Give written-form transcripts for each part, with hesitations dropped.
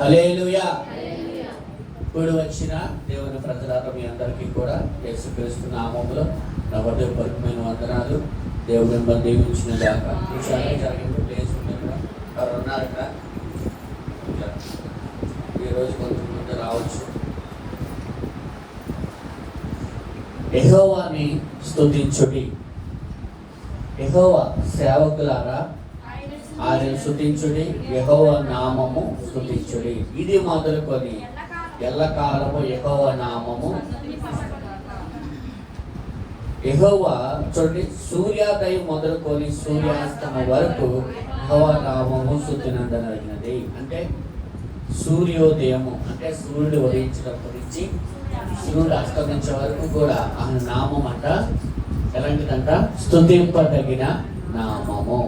హల్లెలూయా. కూడి వచ్చిన దేవుని ప్రజలారా మీ అందరికీ కూడా యేసుక్రీస్తు నామములో నా హృదయపూర్వకమైన వందనాలు. దేవుని మిమ్మల్ని దీవించిన దాకా చాలా జరిగింది. ప్లేస్ వారు ఉన్నారు ఇక్కడ. ఈరోజు కొంతమంది రావచ్చు. యెహోవాని స్తుతించుడి. యెహోవా సేవకులారా ఆయన స్తుతించుడి, యెహోవా నామము స్తుతించుడి. ఇది మొదలుకొని ఎల్లకాలము యెహోవా నామము. యెహోవా చూడండి, సూర్యోదయం మొదలుకొని సూర్యాస్తమం వరకు యెహోవా నామము స్తుతినందనగినది. అంటే సూర్యోదయము అంటే సూర్యుడు ఉదయించినప్పటి నుంచి సూర్యుడు అస్తమించే వరకు కూడా ఆయన నామం అంట ఎలాంటిదంట? స్తుతింపదగిన నామము.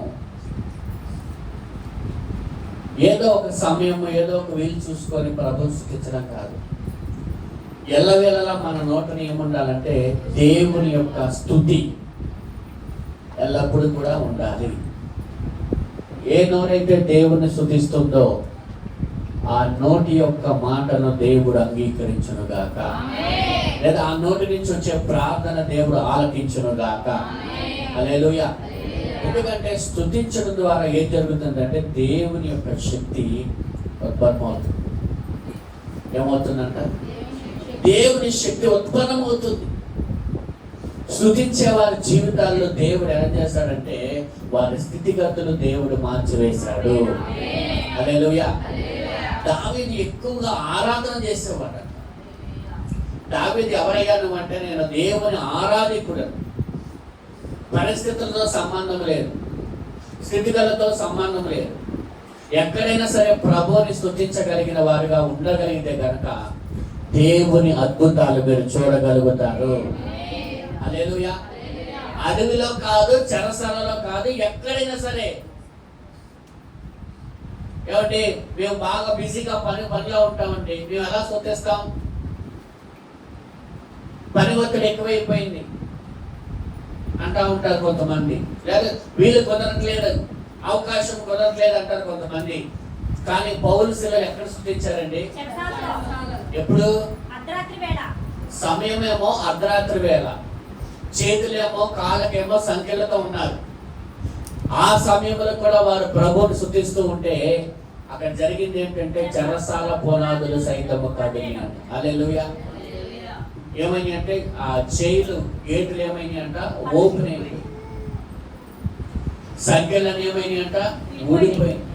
ఏదో ఒక సమయం ఏదో ఒక వీలు చూసుకొని ప్రభువుని స్తుతించడం కాదు. ఎల్లవేళలా మన నోటని ఏముండాలంటే దేవుని యొక్క స్తుతి ఎల్లప్పుడూ కూడా ఉండాలి. ఏ నోరైతే దేవుని స్తుతిస్తుందో ఆ నోటి యొక్క మాటను దేవుడు అంగీకరించును గాక, లేదా ఆ నోటి నుంచి వచ్చే ప్రార్థన దేవుడు ఆలకించును గాక. హల్లెలూయా. ఎందుకంటే స్తుతించడం ద్వారా ఏం జరుగుతుందంటే దేవుని యొక్క శక్తి ఉత్పన్నమవుతుంది. ఏమవుతుందంట? దేవుని శక్తి ఉత్పన్నమవుతుంది. స్తుతించే వారి జీవితాల్లో దేవుడు ఏం చేస్తాడంటే వారి స్థితిగతులు దేవుడు మార్చివేశాడు. హల్లెలూయా. దావీదు ఎక్కువగా ఆరాధన చేసేవాడు. దావీదు ఎవరయ్యాను అంటే నేను దేవుని ఆరాధికుడు. పరిస్థితులతో సంబంధం లేదు, స్థితిగతులతో సంబంధం లేదు. ఎక్కడైనా సరే ప్రభువుని స్తుతించగలిగిన వారుగా ఉండగలిగితే కనుక దేవుని అద్భుతాలు మీరు చూడగలుగుతారు. హల్లెలూయా. అడవిలో కాదు, చెరసాలలో కాదు, ఎక్కడైనా సరే. ఏమంటే మేము బాగా బిజీగా పనిలో ఉంటామండి, మేము ఎలా స్తుతిస్తాం? పని ఒత్తిడి ఎక్కువైపోయింది అంటా ఉంటారు కొంతమంది. లేదా వీళ్ళు కుదరట్లేదు, అవకాశం కుదరట్లేదు అంటారు కొంతమంది. కానీ పౌలు శిలలు ఎక్కడ స్తుతించారండి? ఎప్పుడు? సమయమేమో అర్ధరాత్రి వేళ, చేతులేమో కాళ్ళకేమో సంఖ్యలతో ఉన్నారు. ఆ సమయంలో కూడా వారు ప్రభువుని స్తుతిస్తూ ఉంటే అక్కడ జరిగింది ఏంటంటే చెరసాల పునాదులు సైతము కదిలినాయి. హల్లెలూయా. ఏమైంది అంటే ఆ జైలు గేట్లు ఏమైంది అంట ఓపెన్ అయింది, సంఖ్యలని ఏమైంది అంట ఊడిపోయింది.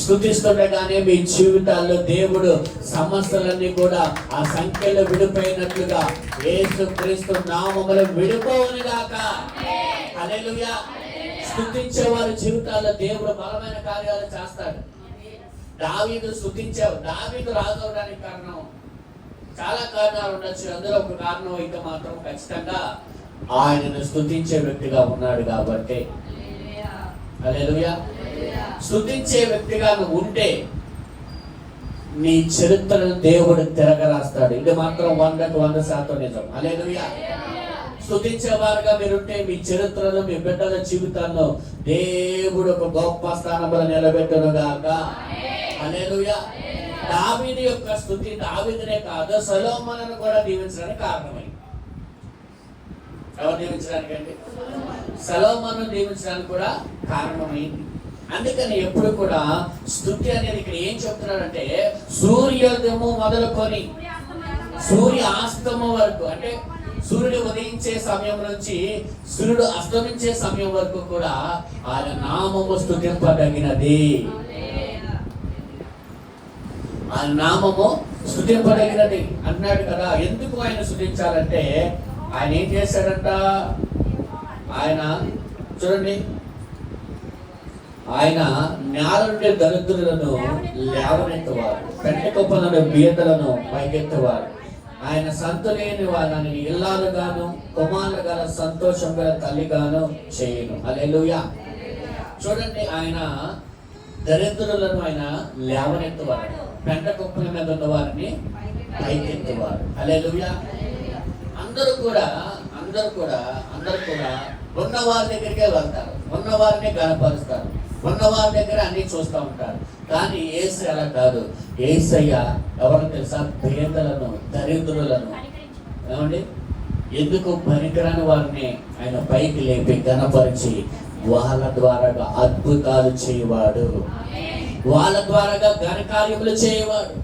స్తుతిస్తుండగానే మీ జీవితాల్లో దేవుడు సమస్యలన్నీ కూడా ఆ సంఖ్యలో విడిపోయినట్లుగా యేసుక్రీస్తు నామములో విడిపోవునుగాక. హల్లెలూయా. స్తుతించే వారి జీవితాల్లో దేవుడు బలమైన కార్యాలు చేస్తాడు. దావీదు స్తుతించావు. దావీదు రాజవడానికి కారణం చాలా కారణాలు ఉండొచ్చు. అందులో ఒక కారణం అయితే మాత్రం ఖచ్చితంగా ఆయనను స్తుతించే వ్యక్తిగా ఉన్నాడు కాబట్టి. హల్లెలూయా. స్తుతించే వ్యక్తిగా నువ్వు ఉంటే నీ చరిత్రను దేవుడు తిరగరాస్తాడు. ఇది మాత్రం 100% నిజం. హల్లెలూయా. స్తుతించేవారుగా మీరుంటే మీ చరిత్రలో మీ బిడ్డల జీవితాల్లో దేవుడు ఒక గొప్ప స్థానంలో నిలబెట్టును గాక. హల్లెలూయా. దావీదు యొక్క స్తుతి దావీదునే కాదు సొలొమోనును కూడా దీవించడానికి కారణమైంది. ఎవరు దీవించడానికండి? సొలొమోనును దీవించడానికి కూడా కారణమైంది. అందుకని ఎప్పుడు కూడా స్తుతి అనేది ఇక్కడ ఏం చెప్తున్నాడంటే సూర్యోదయము మొదలుకొని సూర్య అస్తమం వరకు, అంటే సూర్యుడు ఉదయించే సమయం నుంచి సూర్యుడు అస్తమించే సమయం వరకు కూడా ఆయన నామము స్తుతింపదగినది. ఆయన నామము స్తుతింపదగినది అన్నాడు కదా. ఎందుకు ఆయన స్తుతించాలంటే ఆయన ఏం చేశాడంట? ఆయన చూడండి, ఆయన నేల నుండి దరిద్రులను లేవనెత్తువారు, పెంట కుప్పలను బీదలను పైకెత్తువారు. ఆయన సంతులేని వాళ్ళని ఇల్లాలుగాను కుమారులుగా సంతోషం గల తల్లిగాను చేయను. హల్లెలూయా. చూడండి, ఆయన దరిద్రులను ఆయన లేవనెత్తువారు, పెంట కుప్పల మీద ఉన్న వారిని పైకెత్తువారు. హల్లెలూయా. అందరూ కూడా ఉన్న వారి దగ్గరికే వెళ్తారు, ఉన్న వారిని గణపరుస్తారు, ఉన్న వారి దగ్గర అన్ని చూస్తూ ఉంటారు. కానీ యేసు అలా కాదు. యేసయ్య ఎవరు తెలుసా? పేదలను, దరిద్రులను, ఏమండి, ఎందుకు పనికిరాని వారిని ఆయన పైకి లేపి ఘనపరిచి వాళ్ళ ద్వారాగా అద్భుతాలు చేయవాడు, వాళ్ళ ద్వారాగా ఘనకార్యములు చేయవాడు.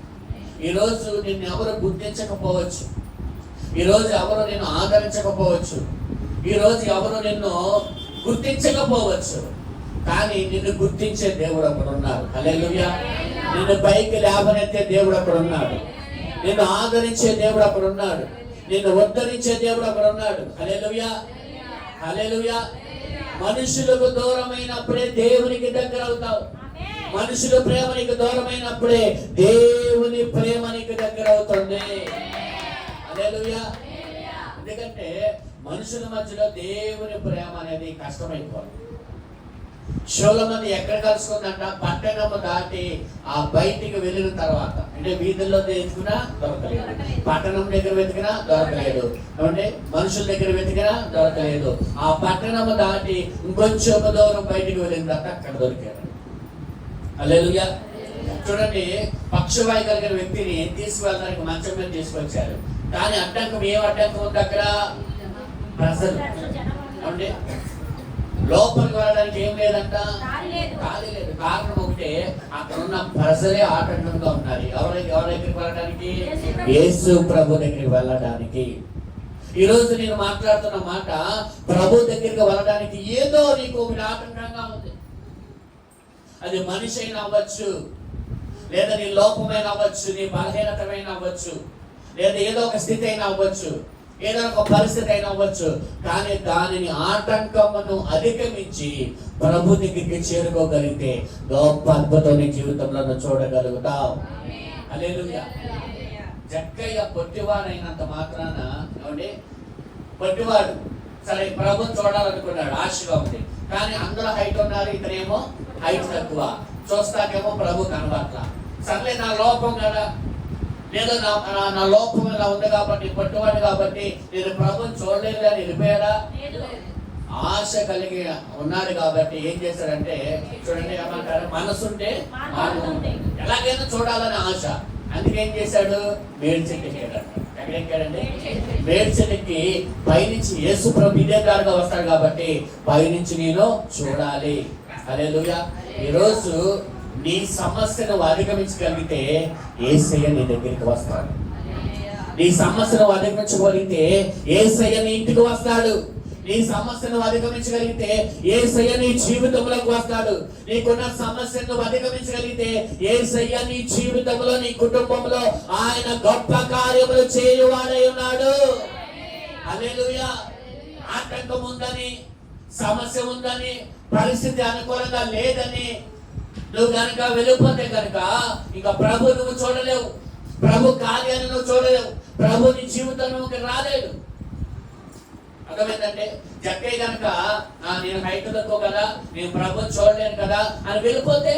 ఈరోజు నిన్ను ఎవరు గుర్తించకపోవచ్చు, ఈరోజు ఎవరు నిన్ను ఆదరించకపోవచ్చు, ఈరోజు ఎవరు నిన్ను గుర్తించకపోవచ్చు, కానీ నిన్ను గుర్తించే దేవుడు అక్కడ ఉన్నారు. హల్లెలూయా. నిన్ను పైకి లేవనెత్తే దేవుడు అక్కడ ఉన్నాడు. నిన్ను ఆదరించే దేవుడు అక్కడ ఉన్నాడు. నిన్ను ఉద్ధరించే దేవుడు అక్కడ ఉన్నాడు. హల్లెలూయా, హల్లెలూయా. మనుషులకు దూరమైనప్పుడే దేవునికి దగ్గర అవుతావు. మనుషుల ప్రేమ నీకు దూరమైనప్పుడే దేవుని ప్రేమ నీకు దగ్గర అవుతుంది. హల్లెలూయా. ఎందుకంటే మనుషుల మధ్యలో దేవుని ప్రేమ అనేది కష్టమైపోతుంది. షోలమని ఎక్కడ కలుసుకుందంట? పట్టణము దాటి ఆ బయటికి వెళ్ళిన తర్వాత, అంటే వీధుల్లో వెతికినా దొరకలేదు, పట్టణం దగ్గర వెతికినా దొరకలేదు, అంటే మనుషుల దగ్గర వెతికినా దొరకలేదు. ఆ పట్టణము దాటి ఇంకొంచెం దూరం బయటికి వెళ్ళిన తర్వాత అక్కడ దొరికారు. హల్లెలూయా. చూడండి, పక్షవాయు కలిగిన వ్యక్తిని తీసుకువెళ్ళడానికి మంచం మీద తీసుకొచ్చారు. కానీ అడ్డంకం, ఏం అడ్డంకం ఉంది అక్కడ? ప్రజలు. అంటే లోపలికి వెళ్ళడానికి ఏం లేదంట, ఖాళీ లేదు. కారణం ఒకటే, అక్కడ ఉన్న ప్రజలే ఆటంకంగా ఉన్నారు. ఎవరి దగ్గరికి వెళ్ళడానికి? యేసు ప్రభు దగ్గరికి వెళ్ళడానికి. ఈరోజు నేను మాట్లాడుతున్న మాట, ప్రభు దగ్గరికి వెళ్ళడానికి ఏదో నీకు ఒకటి ఆటంకంగా ఉంది. అది మనిషి అయినా అవ్వచ్చు, లేదా నీ లోపమైన అవ్వచ్చు, నీ బలహీనతమైన అవ్వచ్చు, లేదా ఏదో ఒక స్థితి అయినా అవ్వచ్చు, ఏదో ఒక పరిస్థితి అయినా అవ్వచ్చు. కానీ దానిని ఆటంకమును అధిగమించి ప్రభు దగ్గరికి చేరుకోగలిగితే గొప్ప అద్భుతం నీ జీవితంలో చూడగలుగుతావు. హల్లెలూయా. జక్కయ్య పొట్టివాడైనంత మాత్రాన, ఏమండి, పొట్టివాడు సరే ప్రభు చూడాలనుకున్నాడు, ఆశగా ఉంది. కానీ అందరూ హైట్ ఉన్నారు, ఇతనేమో హైట్ తక్కువ. చూస్తాకేమో ప్రభు కనబట్ల. సర్లే, నా లోపం కదా, లేదా నా లోపం ఇలా ఉంది కాబట్టి, పట్టువాడు కాబట్టి నేను ప్రభుని చూడలేదు అని వెళ్ళిపోయాడా? ఆశ కలిగి ఉన్నాడు కాబట్టి ఏం చేశాడంటే, చూడండి ఏమంటారు, మనసుంటే ఎలాగైనా చూడాలని ఆశ. అందుకేం చేశాడు? మేడి చెట్టు ఎక్కాడు. ఎక్కడెక్కాడండి? మేడి చెట్టుకి పైనుంచి యేసు ప్రభు ఇదే దారిగా వస్తాడు కాబట్టి పైనుంచి నేను చూడాలి. హల్లెలూయా. ఈరోజు నీ సమస్యను అధిగమించగలిగితే యేసయ్య నీ దగ్గరికి వస్తాడు. నీ సమస్యను అధిగమించగలిగితే యేసయ్య నీ ఇంటికి వస్తాడు. నీ సమస్యను అధిగమించగలిగితే యేసయ్య నీ జీవితంలోకి వస్తాడు. నీకున్న సమస్యను అధిగమించగలిగితే యేసయ్య నీ జీవితంలో, నీ కుటుంబంలో ఆయన గొప్ప కార్యములు చేయువాడై ఉన్నాడు. హల్లెలూయా. ఆటంకం ఉందని, సమస్య ఉందని, పరిస్థితి అనుకూలంగా లేదని నువ్వు కనుక వెళ్ళిపోతే కనుక ఇంకా ప్రభు నువ్వు చూడలేవు, ప్రభు కార్యాన్ని నువ్వు చూడలేవు, ప్రభు నీ జీవితంలోకి రాలేడు. అర్థమైందంటే, జక్కయ్య కనుక నేను హైట్ తక్కువ కదా, నేను ప్రభు చూడలేను కదా అని వెళ్ళిపోతే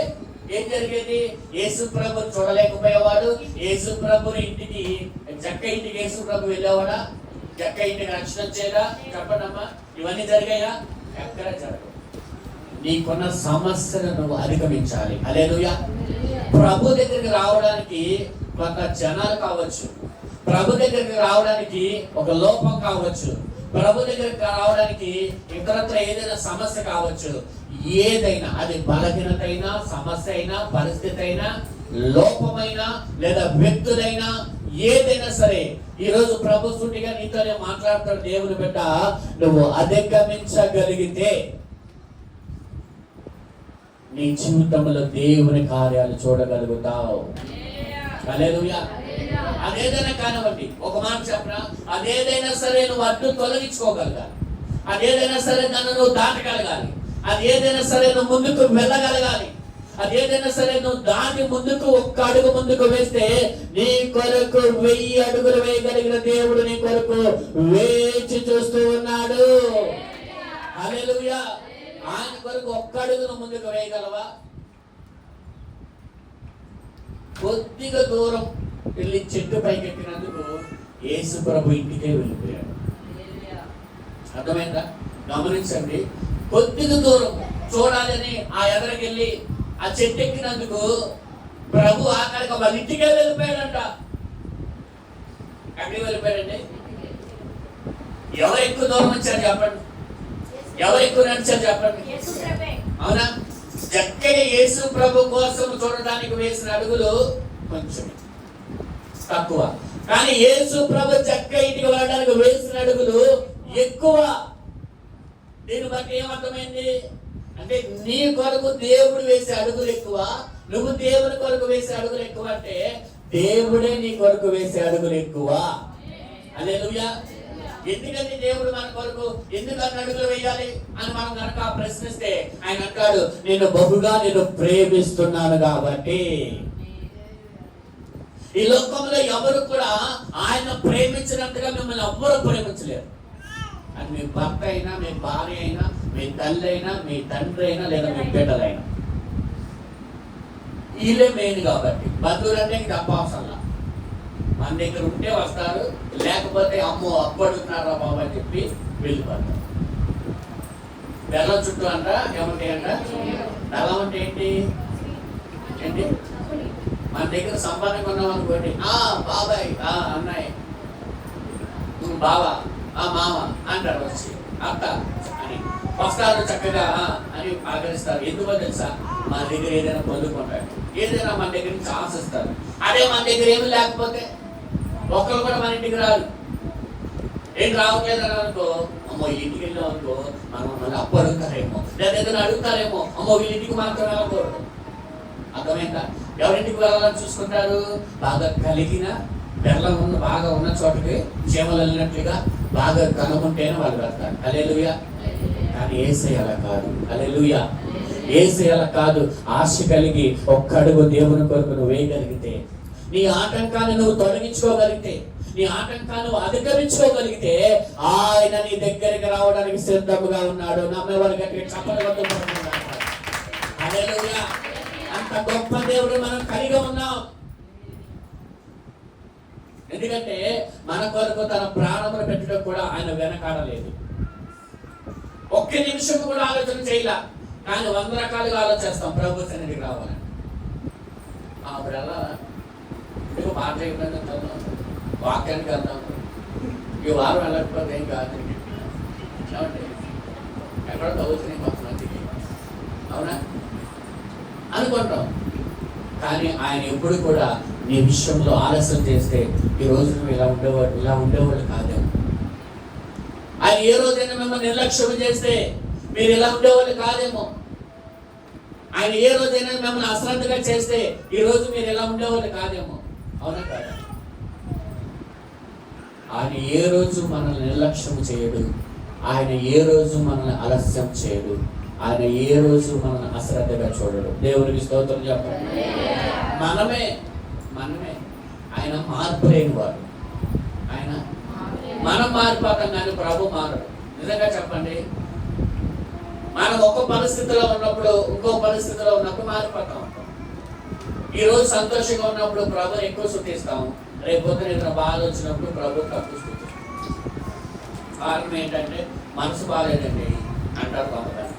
ఏం జరిగేది? యేసు ప్రభు చూడలేకపోయేవాడు. యేసు ప్రభు ఇంటికి, జక్కయ్య ఇంటికి యేసు ప్రభు వెళ్ళేవాడా? జక్కయ్య ఇంటికి రక్షణ వచ్చేదా? చెప్పండి అమ్మా. ఇవన్నీ జరిగాయా? ఎక్కడ జరగవు. నీకున్న సమస్యను నువ్వు అధిగమించాలి. హల్లెలూయా. ప్రభు దగ్గరికి రావడానికి కొంత జనాలు కావచ్చు, ప్రభు దగ్గరికి రావడానికి ఒక లోపం కావచ్చు, ప్రభు దగ్గరికి రావడానికి ఇతరత్ర ఏదైనా సమస్య కావచ్చు. ఏదైనా, అది బలహీనత అయినా, సమస్య అయినా, పరిస్థితి అయినా, లోపమైనా, లేదా వ్యక్తులైనా, ఏదైనా సరే ఈరోజు ప్రభు సూటిగా నీతోనే మాట్లాడతాడు. దేవుని బిడ్డ, నువ్వు అధిగమించగలిగితే నీ జీవితంలో దేవుని కార్యాలు చూడగలుగుతావు. హల్లెలూయా. అదేదైనా కానివ్వండి, ఒక మాట చెప్పనా, అదేదైనా సరే నువ్వు అడ్డు తొలగించుకోగలగాలి, అదేదైనా సరే నన్ను నువ్వు దాటగలగాలి, అదేదైనా సరే నువ్వు ముందుకు వెళ్ళగలగాలి, అదేదైనా సరే నువ్వు దాటి ముందుకు ఒక్క అడుగు ముందుకు వేస్తే నీ కొరకు 1000 అడుగులు వేయగలిగిన దేవుడు నీ కొరకు వేచి చూస్తూ ఉన్నాడు. హల్లెలూయా. ఆయన కొరకు ఒక్క అడుగును ముందుకు వేయగలవా? కొద్దిగా దూరం వెళ్ళి చెట్టు పైకి ఎక్కినందుకు యేసు ప్రభు ఇంటికే వెళ్ళిపోయాడు. అర్థమైందా? గమనించండి. కొద్దిగా దూరం చూడాలని ఆ ఎదరికెళ్ళి ఆ చెట్టు ఎక్కినందుకు ప్రభు ఆఖరికి వాళ్ళ ఇంటికే వెళ్ళిపోయాడంట. ఎక్కడికి వెళ్ళిపోయాడండి? ఎవరు ఎక్కువ దూరం వచ్చారు చెప్పండి? ఎవరు ఎక్కువ నడిచారు చెప్పండి? అవునా? చక్కగా యేసు ప్రభు కోసం చూడడానికి వేసిన అడుగులు కొంచెం తక్కువ, కానీ యేసు ప్రభు చక్క ఇంటికి వెళ్ళడానికి వేసిన అడుగులు ఎక్కువ. దీన్ని బట్టి ఏమర్థమైంది అంటే, నీ కొరకు దేవుడు వేసే అడుగులు ఎక్కువ, నువ్వు దేవుని కొరకు వేసే అడుగులు ఎక్కువ అంటే దేవుడే నీ కొరకు వేసే అడుగులు ఎక్కువ. హల్లెలూయా. ఎందుకంటే దేవుడు మన కొరకు ఎందుకని అడుగులు వేయాలి అని మనం కనుక ప్రశ్నిస్తే ఆయన అంటాడు, నేను బహుగా నేను ప్రేమిస్తున్నాను కాబట్టి. ఈ లోకంలో ఎవరు కూడా ఆయన ప్రేమించినట్టుగా మిమ్మల్ని ఎవ్వరూ ప్రేమించలేరు. అది మీ భర్త అయినా, మీ భార్య అయినా, మీ తల్లి అయినా, మీ తండ్రి అయినా, లేదా మీ బిడ్డలైనా, వీళ్ళే మెయిన్. కాబట్టి బంధువులు అంటే ఇంక తప్పవసరంలా, మన దగ్గర ఉంటే వస్తారు, లేకపోతే అమ్మో అప్పడుతున్నారా బాబు అని చెప్పి వెళ్ళిపోతారు. బెల్లం చుట్టూ అంట ఏమంటాయంట? బెల్లం అంటే ఏంటి? ఏంటి? మన దగ్గర సంపాదన ఉన్నాం అనుకోండి, బాబాయ్, అన్నయ్య, బావా, మామ అంటారు, వచ్చి అత్త అని వస్తారు, చక్కగా అని ఆదరిస్తారు. ఎందుకో తెలుసా? మన దగ్గర ఏదైనా పొందుకుంటారు, ఏదైనా మన దగ్గర నుంచి ఆశిస్తారు. అదే మన దగ్గర ఏమి లేకపోతే ఒకరు కూడా మన ఇంటికి రాదు. ఏం రావట్లేదు అని అనుకో, అమ్మో ఇంటికి వెళ్ళాం అనుకో, మనం మళ్ళీ అప్పు అడుగుతారేమో, లేదా ఏదైనా అడుగుతారేమో, అమ్మో వీళ్ళింటికి మాత్రం వెళ్ళకూడదు. అర్థమైందా? ఎవరింటికి వెళ్ళాలని చూసుకుంటారు? బాగా కలిగిన బెల్లం ఉన్న బాగా ఉన్న చోటకి చీమలు వెళ్ళినట్లుగా బాగా కనుకుంటేనే వాళ్ళు వెళ్తారు. హల్లెలూయా. కానీ యేసయ్య అలా కాదు. హల్లెలూయా. యేసయ్య అలా కాదు. ఆశ కలిగి ఒక్క అడుగు దేవుని కొరకు నువ్వు వేయగలిగితే, నీ ఆటంకాన్ని నువ్వు తొలగించుకోగలిగితే, నీ ఆటంకాన్ని నువ్వు అధిగమించుకోగలిగితే ఆయన నీ దగ్గరికి రావడానికి సిద్ధంగా ఉన్నాడు. నమ్మేవారు గట్టిగా చప్పట్లు కొట్టుకుంటున్నారు. హల్లెలూయా. అంత గొప్ప దేవుడు మనం కలిగి ఉన్నాం. ఎందుకంటే మన కొరకు తన ప్రాణమును పెట్టడం కూడా ఆయన వెనకాడలేదు. ఒక్క నిమిషం కూడా ఆలోచన చేయలే. కానీ 100 రకాలుగా ఆలోచిస్తాం ప్రభు సన్నిధికి రావాలని. అప్పుడు ఎలా పాట ఇబ్బంది వెళ్తాం, వాక్యానికి వెళ్తాం, ఈ వారం వెళ్ళకపోతే ఏం కాదు, ఎక్కడో తగ్గుతున్నాయి కొంతమందికి, అవునా అనుకుంటాం. కానీ ఆయన ఎప్పుడు కూడా నీ విషయంలో ఆలస్యం చేస్తే ఈ రోజు నువ్వు ఇలా ఉండేవాళ్ళు కాదేమో. ఆయన ఏ రోజైనా మిమ్మల్ని నిర్లక్ష్యం చేస్తే మీరు ఇలా ఉండేవాళ్ళు కాదేమో. ఆయన ఏ రోజైనా మిమ్మల్ని అశ్రద్ధగా చేస్తే ఈ రోజు మీరు ఎలా ఉండేవాళ్ళు కాదేమో. అవునా కాదా? ఆయన ఏ రోజు మనల్ని నిర్లక్ష్యం చేయడు. ఆయన ఏ రోజు మనల్ని ఆలస్యం చేయడు. ఆయన ఏ రోజు మనల్ని అశ్రద్ధగా చూడడు. దేవునికి స్తోత్రం చెప్పండి. మనమే ఆయన మార్పు లేని వాడు. మనం మారిపోతాం కానీ ప్రభు మారడు. నిజంగా చెప్పండి, మనం ఒక పరిస్థితిలో ఉన్నప్పుడు ఇంకో పరిస్థితిలో ఉన్నప్పుడు మారిపోతాం. ఈ రోజు సంతోషంగా ఉన్నప్పుడు ప్రభు ఎక్కువ స్తుతిస్తాము, రేపు పొద్దున ఏదైనా బాధ వచ్చినప్పుడు ప్రభు తక్కువ స్తుతిస్తాం. కారణం ఏంటంటే మనసు బాగాలేదండి అంటారు కొంతమంది.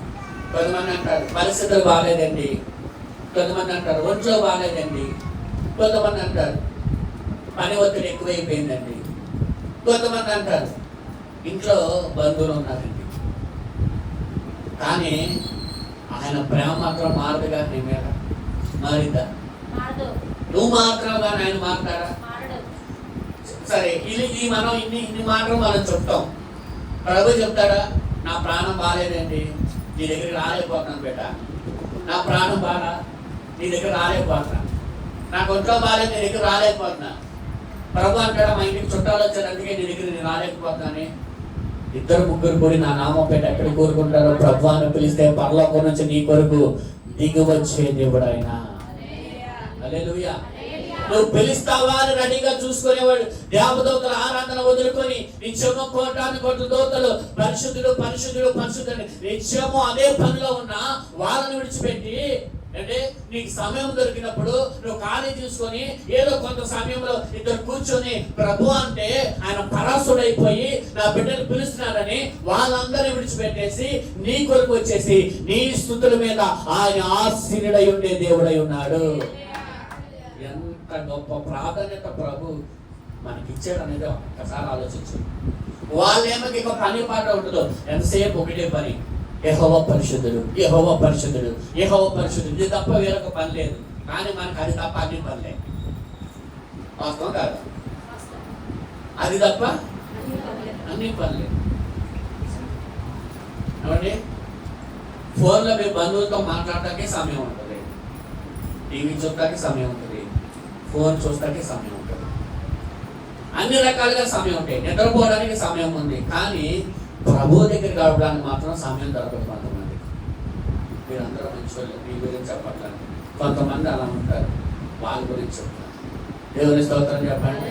కొంతమంది అంటారు పరిస్థితులు బాగాలేదండి, కొంతమంది అంటారు ఒంట్లో బాగాలేదండి, కొంతమంది అంటారు పని ఒత్తిడి ఎక్కువైపోయిందండి, కొంతమంది అంటారు ఇంట్లో బంధువులు ఉన్నారండి. కానీ ఆయన ప్రేమ మాత్రం మారదుగా నీ మీద. మారిందా? నువ్వు మాత్రం కానీ ఆయన మారుతారా? సరే, ఇది మనం ఇన్ని మాత్రం మనం చెప్తాం. ప్రభు చెప్తాడా నా ప్రాణం బాగాలేదండి, నీ దగ్గరికి రాలేకపోతున్నాను బేట, నా ప్రాణం బాగా నీ దగ్గర రాలేకపోతున్నా, నాకు ఒంట్లో బాగాలేదు నీ దగ్గర రాలేకపోతున్నా. ప్రభు అంటాడా మా ఇంటికి చుట్టాలు వచ్చారు అందుకే నీ దగ్గర నేను రాలేకపోతున్నానే. 2-3 కూడి నా నామం పెట్టి ఎక్కడ కోరుకుంటారో ప్రభు అని పిలిస్తే పరలోకం నుంచి నీ కొరకు దిగి వచ్చే దేవుడు ఆయన. హల్లెలూయా. నువ్వు పిలుస్తావా అని రెడీగా చూసుకునేవాడు. దేవదూతల ఆరాధన వదులుకొని నిత్యము 1,000,000 దూతలు పరిశుద్ధుడు పరిశుద్ధుడు పరిశుద్ధుడు నిత్యము అదే పనిలో ఉన్న వాళ్ళని విడిచిపెట్టి, అంటే నీకు సమయం దొరికినప్పుడు నువ్వు ఖాళీ చూసుకొని ఏదో కొంత సమయంలో ఇద్దరు కూర్చొని ప్రభు అంటే ఆయన పరాసుడైపోయి నా బిడ్డను పిలుస్తున్నారని వాళ్ళందరినీ విడిచిపెట్టేసి నీ కొరకు వచ్చేసి నీ స్తుతుల మీద ఆయన ఆశీనుడై ఉండే దేవుడై ఉన్నాడు. అంత గొప్ప ప్రాధాన్యత ప్రభు మనకిచ్చాడు అనేది ఒక్కసారి ఆలోచించు. వాళ్ళేమో ఇక పని పాట ఉండదు, ఎంతసేపు ఒకటే పని, యెహోవా పరిశుద్ధుడు, యెహోవా పరిశుద్ధుడు, యెహోవా పరిశుద్ధుడు, ఇది తప్ప వేరొక పని లేదు. కానీ మనకు అది తప్ప అన్ని పనులే. వాస్తవం కాదు? అది తప్ప అన్ని పనులే. ఏమండి, ఫోన్లో మీ బంధువులతో మాట్లాడటానికి సమయం ఉంటుంది, టీవీ చూడటానికి సమయం ఉంటుంది, ఫోన్ చూడటానికి సమయం ఉంటుంది, అన్ని రకాలుగా సమయం ఉంటాయి, నిద్రపోవడానికి సమయం ఉంది. కానీ ప్రభు దగ్గర గడపడానికి మాత్రం సమయం దొరకదు కొంతమంది. మీరందరూ మంచి వాళ్ళు, మీ గురించి చెప్పట్లేదు. కొంతమంది అలా ఉంటారు, వాళ్ళ గురించి చెప్తారు. దేవుని స్తోత్రం చెప్పండి.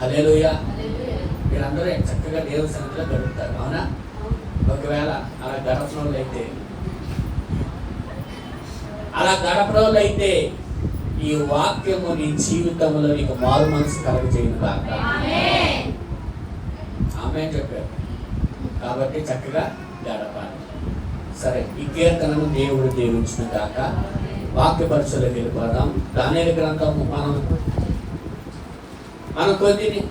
హల్లెలూయా. మీరందరూ చక్కగా దేవుని సన్నిధిలో గడుపుతారు, అవునా? ఒకవేళ అలా గడపడంలో అయితే ఈ వాక్యము నీ జీవితంలో నీకు మారు మనసు కలుగజేయను కాక. ఆమేన్ చెప్పారు. కాబట్టి చక్కగా గడపాలి. సరే, ఈ కీర్తనను దేవుడు దీవించిన కాక. వాక్య పరిచయలోకి వెళ్ళిపోదాం. దానియేలు గ్రంథము మనం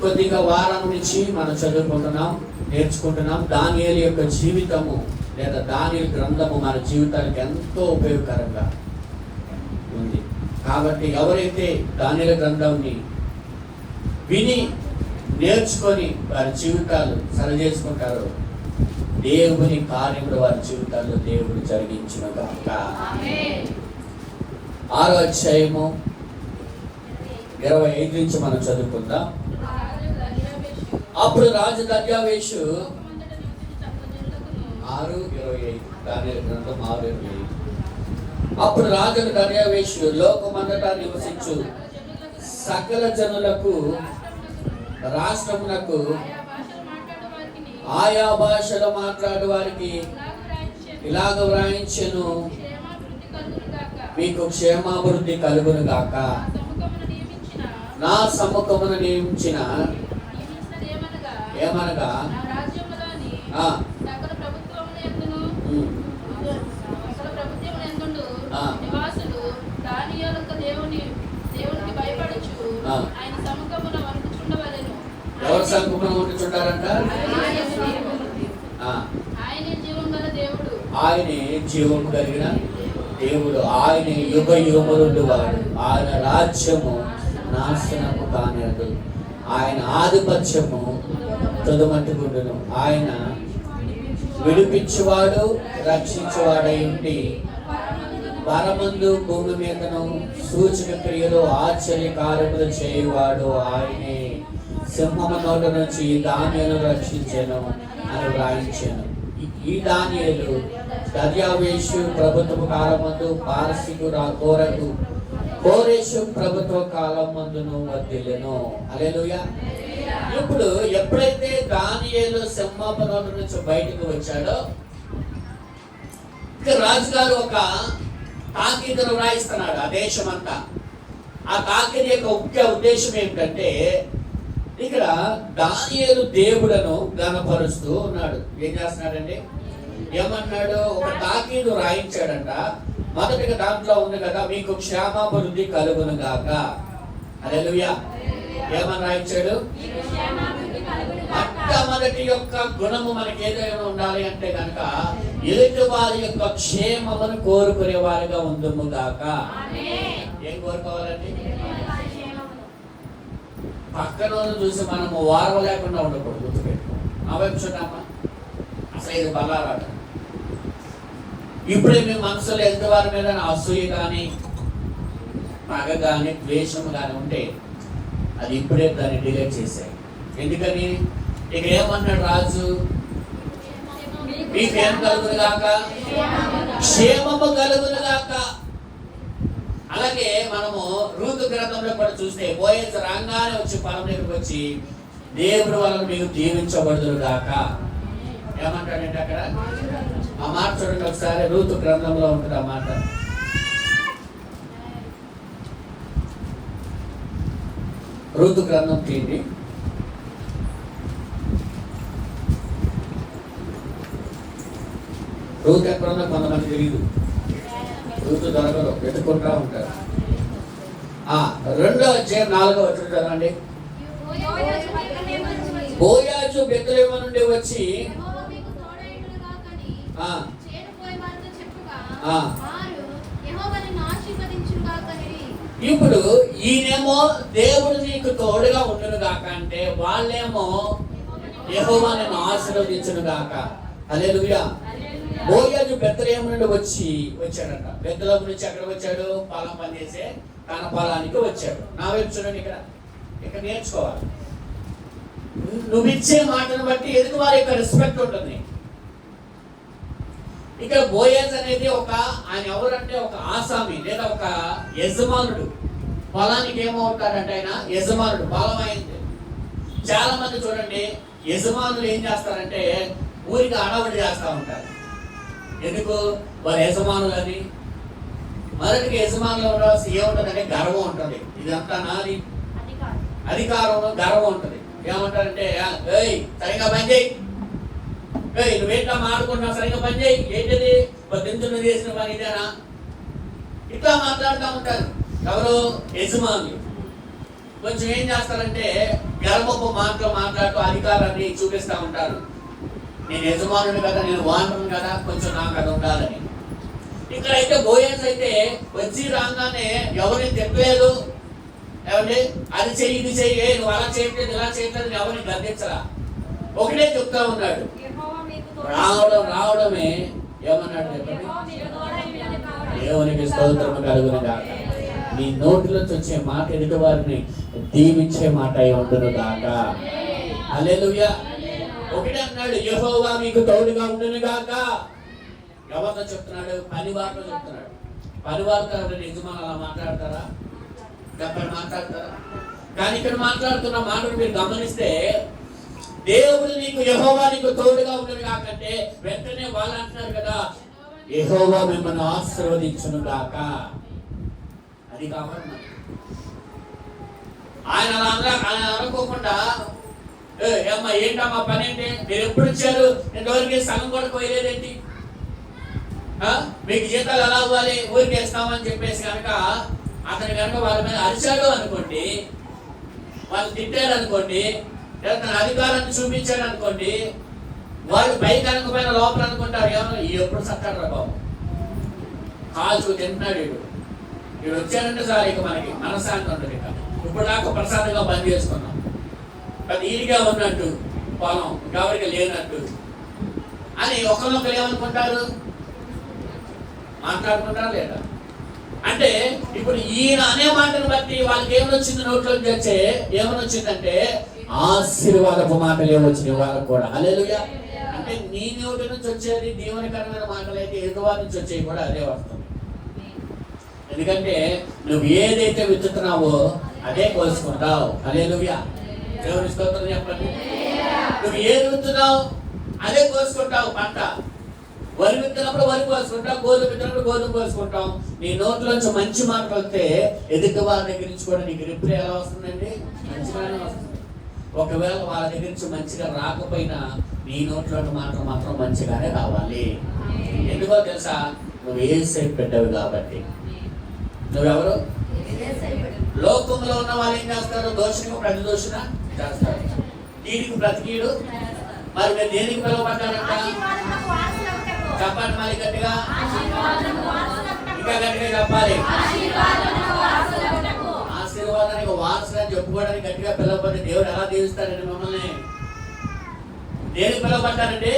కొద్దిగా వారం నుంచి మనం చదువుకుంటున్నాం, నేర్చుకుంటున్నాం. దానియేలు యొక్క జీవితము లేదా దానియేలు గ్రంథము మన జీవితానికి ఎంతో ఉపయోగకరంగా ఉంది. కాబట్టి ఎవరైతే దానియేలు గ్రంథంని విని నేర్చుకొని వారి జీవితాలు సరిచేసుకుంటారో దేవుని కార్యములు వారి జీవితాల్లో దేవుడు జరిగించిన గాక. 6వ అధ్యాయము 25 నుంచి మనం చదువుకుందాం. అప్పుడు రాజు దర్యావేషు 6:25 దానియేలు గ్రంథం 6:25. అప్పుడు రాజు దర్యావేషు లోకమంతటా నివసించు సకల జనులకు రాష్ట్రమునకు ఆయా భాషలు మాట్లాడు వారికి ఇలాగ వ్రాయించెను, మీకు క్షేమాభివృద్ధి కలుగును గాక. నా సముఖమున నియమించిన ఏమనగా ఎవరు సముఖమున ఉంచుంటారంట? ఆయనే జీవము కలిగిన దేవుడు, ఆయన యుగ యుగములు వాడు. ఆయన రాజ్యము నాశనము కానియదు, ఆయన ఆధిపత్యము తుదమట్టుకుండును. ఆయన విడిపించువాడు, రక్షించువాడై ఉండి పరమందు భూమి మీదను సూచక క్రియలు ఆశ్చర్య కార్యములు చేయువాడు ఆయనే. సింహము నోట నుంచి దానియేలు రక్షించెను అని వ్రాయించాను. ఈ దానియేలు దర్యావేషు ప్రభుత్వ కాలమందు పారసీకు కోరేషు ప్రభుత్వ కాలం మందును వర్ధిల్లెను. హల్లెలూయా. ఇప్పుడు ఎప్పుడైతే దానియేలు సింహపు నోట నుంచి బయటకు వచ్చాడో ఇక రాజుగారు ఒక తాకీదును వ్రాయిస్తున్నాడు ఆ దేశమంతా. ఆ తాకీదు యొక్క ముఖ్య ఉద్దేశం ఏమిటంటే ఇక్కడ దానియేలు దేవుడను గణపరుస్తూ ఉన్నాడు. ఏం చేస్తున్నాడండి? ఏమన్నాడు? ఒక తాకీదు రాయించాడంట. మొదటిగా దాంట్లో ఉంది కదా, మీకు క్షేమాభివృద్ధి కలుగును గాక. హల్లెలూయా. ఏమని రాయించాడు? మొట్టమొదటి యొక్క గుణము మనకి ఏదైనా ఉండాలి అంటే కనుక ఎదుటి వారి యొక్క క్షేమమును కోరుకునే వారిగా ఉందుము గాక. ఏం కోరుకోవాలండి? పక్కన చూసి మనము వారం లేకుండా ఉండకూడదు. గుర్తుపెట్టుకో. ఆ వైపు చూడమ్మా, అసలు ఇది బలారాట. ఇప్పుడే మీ మనసులో ఎదుటి వారి మీద అసూయ కానీ పగ కానీ ద్వేషం కానీ ఉంటే అది ఇప్పుడే దాన్ని డిలీట్ చేశాయి. ఎందుకని? ఇక ఏమన్నాడు రాజు? మీకేం కలుగును గాక? క్షేమము కలుగును గాక. అలాగే మనము రూతు గ్రంథంలో కూడా చూస్తే బోయజు రాగానే వచ్చి పొలం దగ్గరికి వచ్చి దేవుడు వలన మీకు దీవించబడుదురు గాక. ఏమంటాడంటే అక్కడ ఆ మాట చూడండి ఒకసారి. రూతు గ్రంథంలో ఉంటుంది ఆ మాట. రూతు గ్రంథం తీయండి. రూతు ఎక్కడున్నా కొంతమంది తెలియదు. రూతు దొరకరు, వెతుక్కుంటా ఉంటారు. రెండో అధ్యాయం 4వ వచనం చదవండి. బోయాజు బెత్లెహేము నుండి వచ్చి ఇప్పుడు ఈయనేమో దేవుడు నీకు తోడుగా ఉండును గాక అంటే, వాళ్ళేమో యెహోవా నిన్ను ఆశీర్వదించును గాక. హల్లెలూయా. బోయాజు బెత్లెహేము నుండి వచ్చాడంట. బెత్లెహేము నుంచి ఎక్కడ వచ్చాడు? పొలం పని చేసే తన పొలానికి వచ్చాడు. నా వైపు చూడండి, ఇక్కడ నేర్చుకోవాలి. నువ్వు ఇచ్చే మాటను బట్టి ఎదుటి వారి యొక్క రెస్పెక్ట్ ఉంటుంది. ఇక్కడ బోయజ్ అనేది ఆయన ఎవరంటే ఒక ఆసామి లేదా ఒక యజమానుడు. పొలానికి ఏమవుతాడంటే ఆయన యజమానుడు. పొలం అయింది. చాలా మంది చూడండి, యజమానులు ఏం చేస్తారంటే ఊరికి అడవుడు చేస్తూ ఉంటారు. ఎందుకు? వారి యజమానులు అని. మొదటికి యజమానులు ఉండాల్సి ఏముంటుందంటే గర్వం ఉంటుంది. ఇదంతా నాది, అధికారం, గర్వం ఉంటుంది. ఏమంటారంటే, ఏయ్ సరిగా పని చేయి, నువ్వేంటా మాడుకుంటున్నావు, సరిగా పని చేయి, ఏంటిది దింతులు చేసిన పని ఇదేనా, ఇట్లా మాట్లాడుతూ ఉంటారు. ఎవరు? యజమానులు. కొంచెం ఏం చేస్తారంటే గర్వపు మాటలు మాట్లాడుతూ అధికారాన్ని చూపిస్తూ ఉంటారు. నేను యజమానుని కదా, నేను వానరుని కదా, కొంచెం నాకు అది ఉండాలని. ఇక్కడైతే బోయజ్ అయితే వచ్చి రాగానే ఎవరిని తిట్టలేదు. ఏమండి, అది చెయ్యి, ఇది చెయ్యి, నువ్వు అలా చేయట్లేదు, ఇలా చేయట్లేదు, ఎవరిని గద్దించరా. ఒకటే చెప్తా ఉన్నాడు. రావడమే ఏమన్నాడు చెప్పండి? దేవునికి స్తోత్రము కలుగును గాక. నీ నోటిలోంచి వచ్చే మాట ఎదుటి వారిని దీవించే మాట అయి ఉండును గాక. హల్లెలూయా. ఒకటే అన్నాడు, యెహోవా మీకు తోడుగా ఉండును గాక. ఎవరితో చెప్తున్నాడు? పనివారితో చెప్తున్నాడు. పనివారితో యజమాని అలా మాట్లాడతారా? చెప్పని మాట్లాడతారా? కానీ ఇక్కడ మాట్లాడుతున్న మాటలు మీరు గమనిస్తే, దేవుడు నీకు యెహోవా నీకు తోడుగా ఉండదు కాకంటే వెంటనే వాళ్ళు అంటున్నారు కదా, యెహోవా మిమ్మల్ని ఆశీర్వదించును గాక. అది కావాలి. ఆయన అనుకోకుండా అమ్మా ఏంటమ్మా పని ఏంటి, మీరు ఎప్పుడు ఇచ్చారు, ఇంతవరకు సగం కూడా పోయలేదేంటి, మీకు జీతాలు ఎలా అవ్వాలి, ఊరికి వేస్తామని చెప్పేసి కనుక అతను కనుక వాళ్ళ మీద అరిచాడు అనుకోండి, వాళ్ళు తిట్టాడు అనుకోండి, లేదా తన అధికారాన్ని చూపించాడు అనుకోండి, వాళ్ళు పైకి అనుకుపోయిన లోపల అనుకుంటారు, ఏమన్నా ఎప్పుడు సత్తాడు రా బాబు, కాల్చు తింటున్నాడు వీడు వచ్చాడంటే సార్ ఇక మనకి మనశ్శాంతి ఉంటుంది. ఇక ఇప్పుడు దాకా ప్రసాదంగా బంద్ చేసుకున్నాం, అది ఈడిగా ఉన్నట్టు పొలం ఎవరికి లేనట్టు అని ఒకరినొకరు ఏమనుకుంటారు, మాట్లాడుకుంటారా లేదా? అంటే ఇప్పుడు ఈయన అనే మాటను బట్టి వాళ్ళకి ఏమనొచ్చింది, నోట్లోకి వచ్చే ఏమనొచ్చిందంటే ఆశీర్వాదపు మాటలు ఏమొచ్చినాయి వాళ్ళకు కూడా. హల్లెలూయా. అంటే నీ నోటి నుంచి వచ్చేది దీవెనకరమైన మాటలు అయితే ఎదుటివారి నుంచి వచ్చేవి కూడా అదే వస్తుంది. ఎందుకంటే నువ్వు ఏదైతే విత్తుతున్నావో అదే కోసుకుంటావు. హల్లెలూయా. దేవుని స్తోత్రం చెప్పండి. నువ్వు ఏది విత్తున్నావు అదే కోసుకుంటావు. పంట వరి విత్తినప్పుడు వరి కోసుకుంటాం, గోధుమ విత్తినప్పుడు గోధుమ కోసుకుంటాం. నీ నోట్లోంచి మంచి మాటలు వస్తే ఎదుటి వాళ్ళ దగ్గర నుంచి కూడా నీకు రిప్లై ఎలా వస్తుందండి? మంచిగానే వస్తుంది. ఒకవేళ వాళ్ళ దగ్గర నుంచి మంచిగా రాకపోయినా నీ నోట్లో మాటలు మాత్రం మంచిగానే రావాలి. ఎందుకో తెలుసా? నువ్వు యేసయ్య బిడ్డవి కాబట్టి. నువ్వెవరు? లోకంలో ఉన్న వాళ్ళు ఏం చేస్తారు? దోషునికి ప్రతి దోషణ చేస్తారు, దీనికి బ్రతికీడు. మరి మీరు దేనికి పిలువబడ్డారంట? చెప్పండి మరి గట్టిగా, ఇంకా గట్టిగా చెప్పాలి. ఆశీర్వాదానికి వారసులు అని చెప్పుకోవడానికి గట్టిగా పిలువబడి దేవుడు ఎలా దీవిస్తారండి మిమ్మల్ని? దేనికి పిలువబడ్డారండి?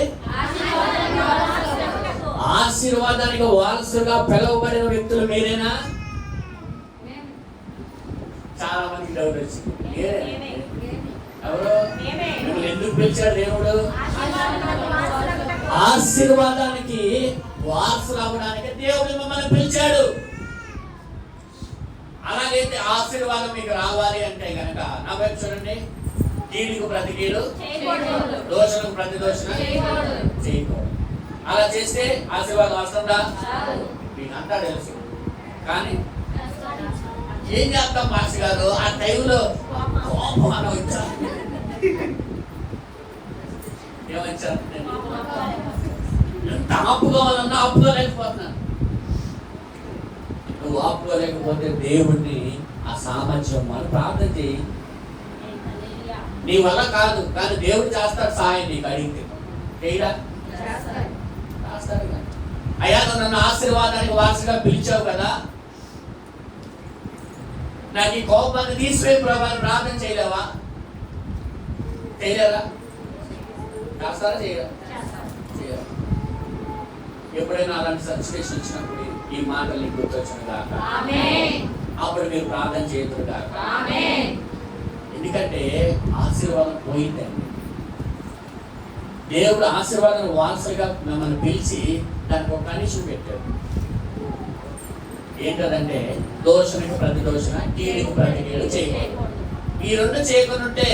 ఆశీర్వాదానికి వారసుగా పిలువబడిన వ్యక్తులు మీరేనా? చాలా మందికి డౌట్ వచ్చింది, ఎవరు మిమ్మల్ని ఎందుకు పిలిచాడు దేవుడు? ఆశీర్వాదానికి వారసులు అవ్వడానికి దేవుడు మిమ్మల్ని పిలిచాడు. అలాగైతే ఆశీర్వాదం మీకు రావాలి అంటే కనుక నా వైపు చూడండి, కీడుకు ప్రతి కీడు, దోషణకు ప్రతి దోషణ చేయకూడదు. అలా చేస్తే ఆశీర్వాదం వస్తుందా? మీకు అంతా తెలుసు. కానీ ఏం చేస్తాం మాస్టర్ గారు, ఆ టైంలో కోపం వచ్చాను, ఏమొచ్చారు, ఎంత ఆపుకోవాలన్నా ఆపుకోలేకపోతున్నాను. నువ్వు ఆపుకోలేకపోతే దేవుడిని సామర్థ్యం అని ప్రార్థన చేయి. నీ వల్ల కాదు, కానీ దేవుడు చేస్తాడు సాయం నీకు అడిగితే. చేయడా? చేస్తాడు. అయ్యా నువ్వు నన్ను ఆశీర్వాదానికి వారసుగా పిలిచావు కదా, నాకు ఈ కోపాన్ని తీసిపోయి ప్రభావం ప్రార్థన చేయలేవా? చేయలేరా? చేస్తారా? చేయరా? చేయరా? ఎప్పుడైనా అలాంటి సిచ్యువేషన్ వచ్చినప్పుడు ఈ మాటలు నీకు గుర్తొచ్చిన గాక, అప్పుడు మీరు ప్రార్థన చేయదురు గాక. ఎందుకంటే ఆశీర్వాదం పోయిందండి. దేవుడు ఆశీర్వాదం వారసులుగా మిమ్మల్ని పిలిచి దానికి ఒక కండిషన్ పెట్టాడు. ఏంటంటే దోషణకు ప్రతి దోషణ, కీడుకు ప్రతి కీడు చేయకూడదు. ఈ రెండు చేయకుండా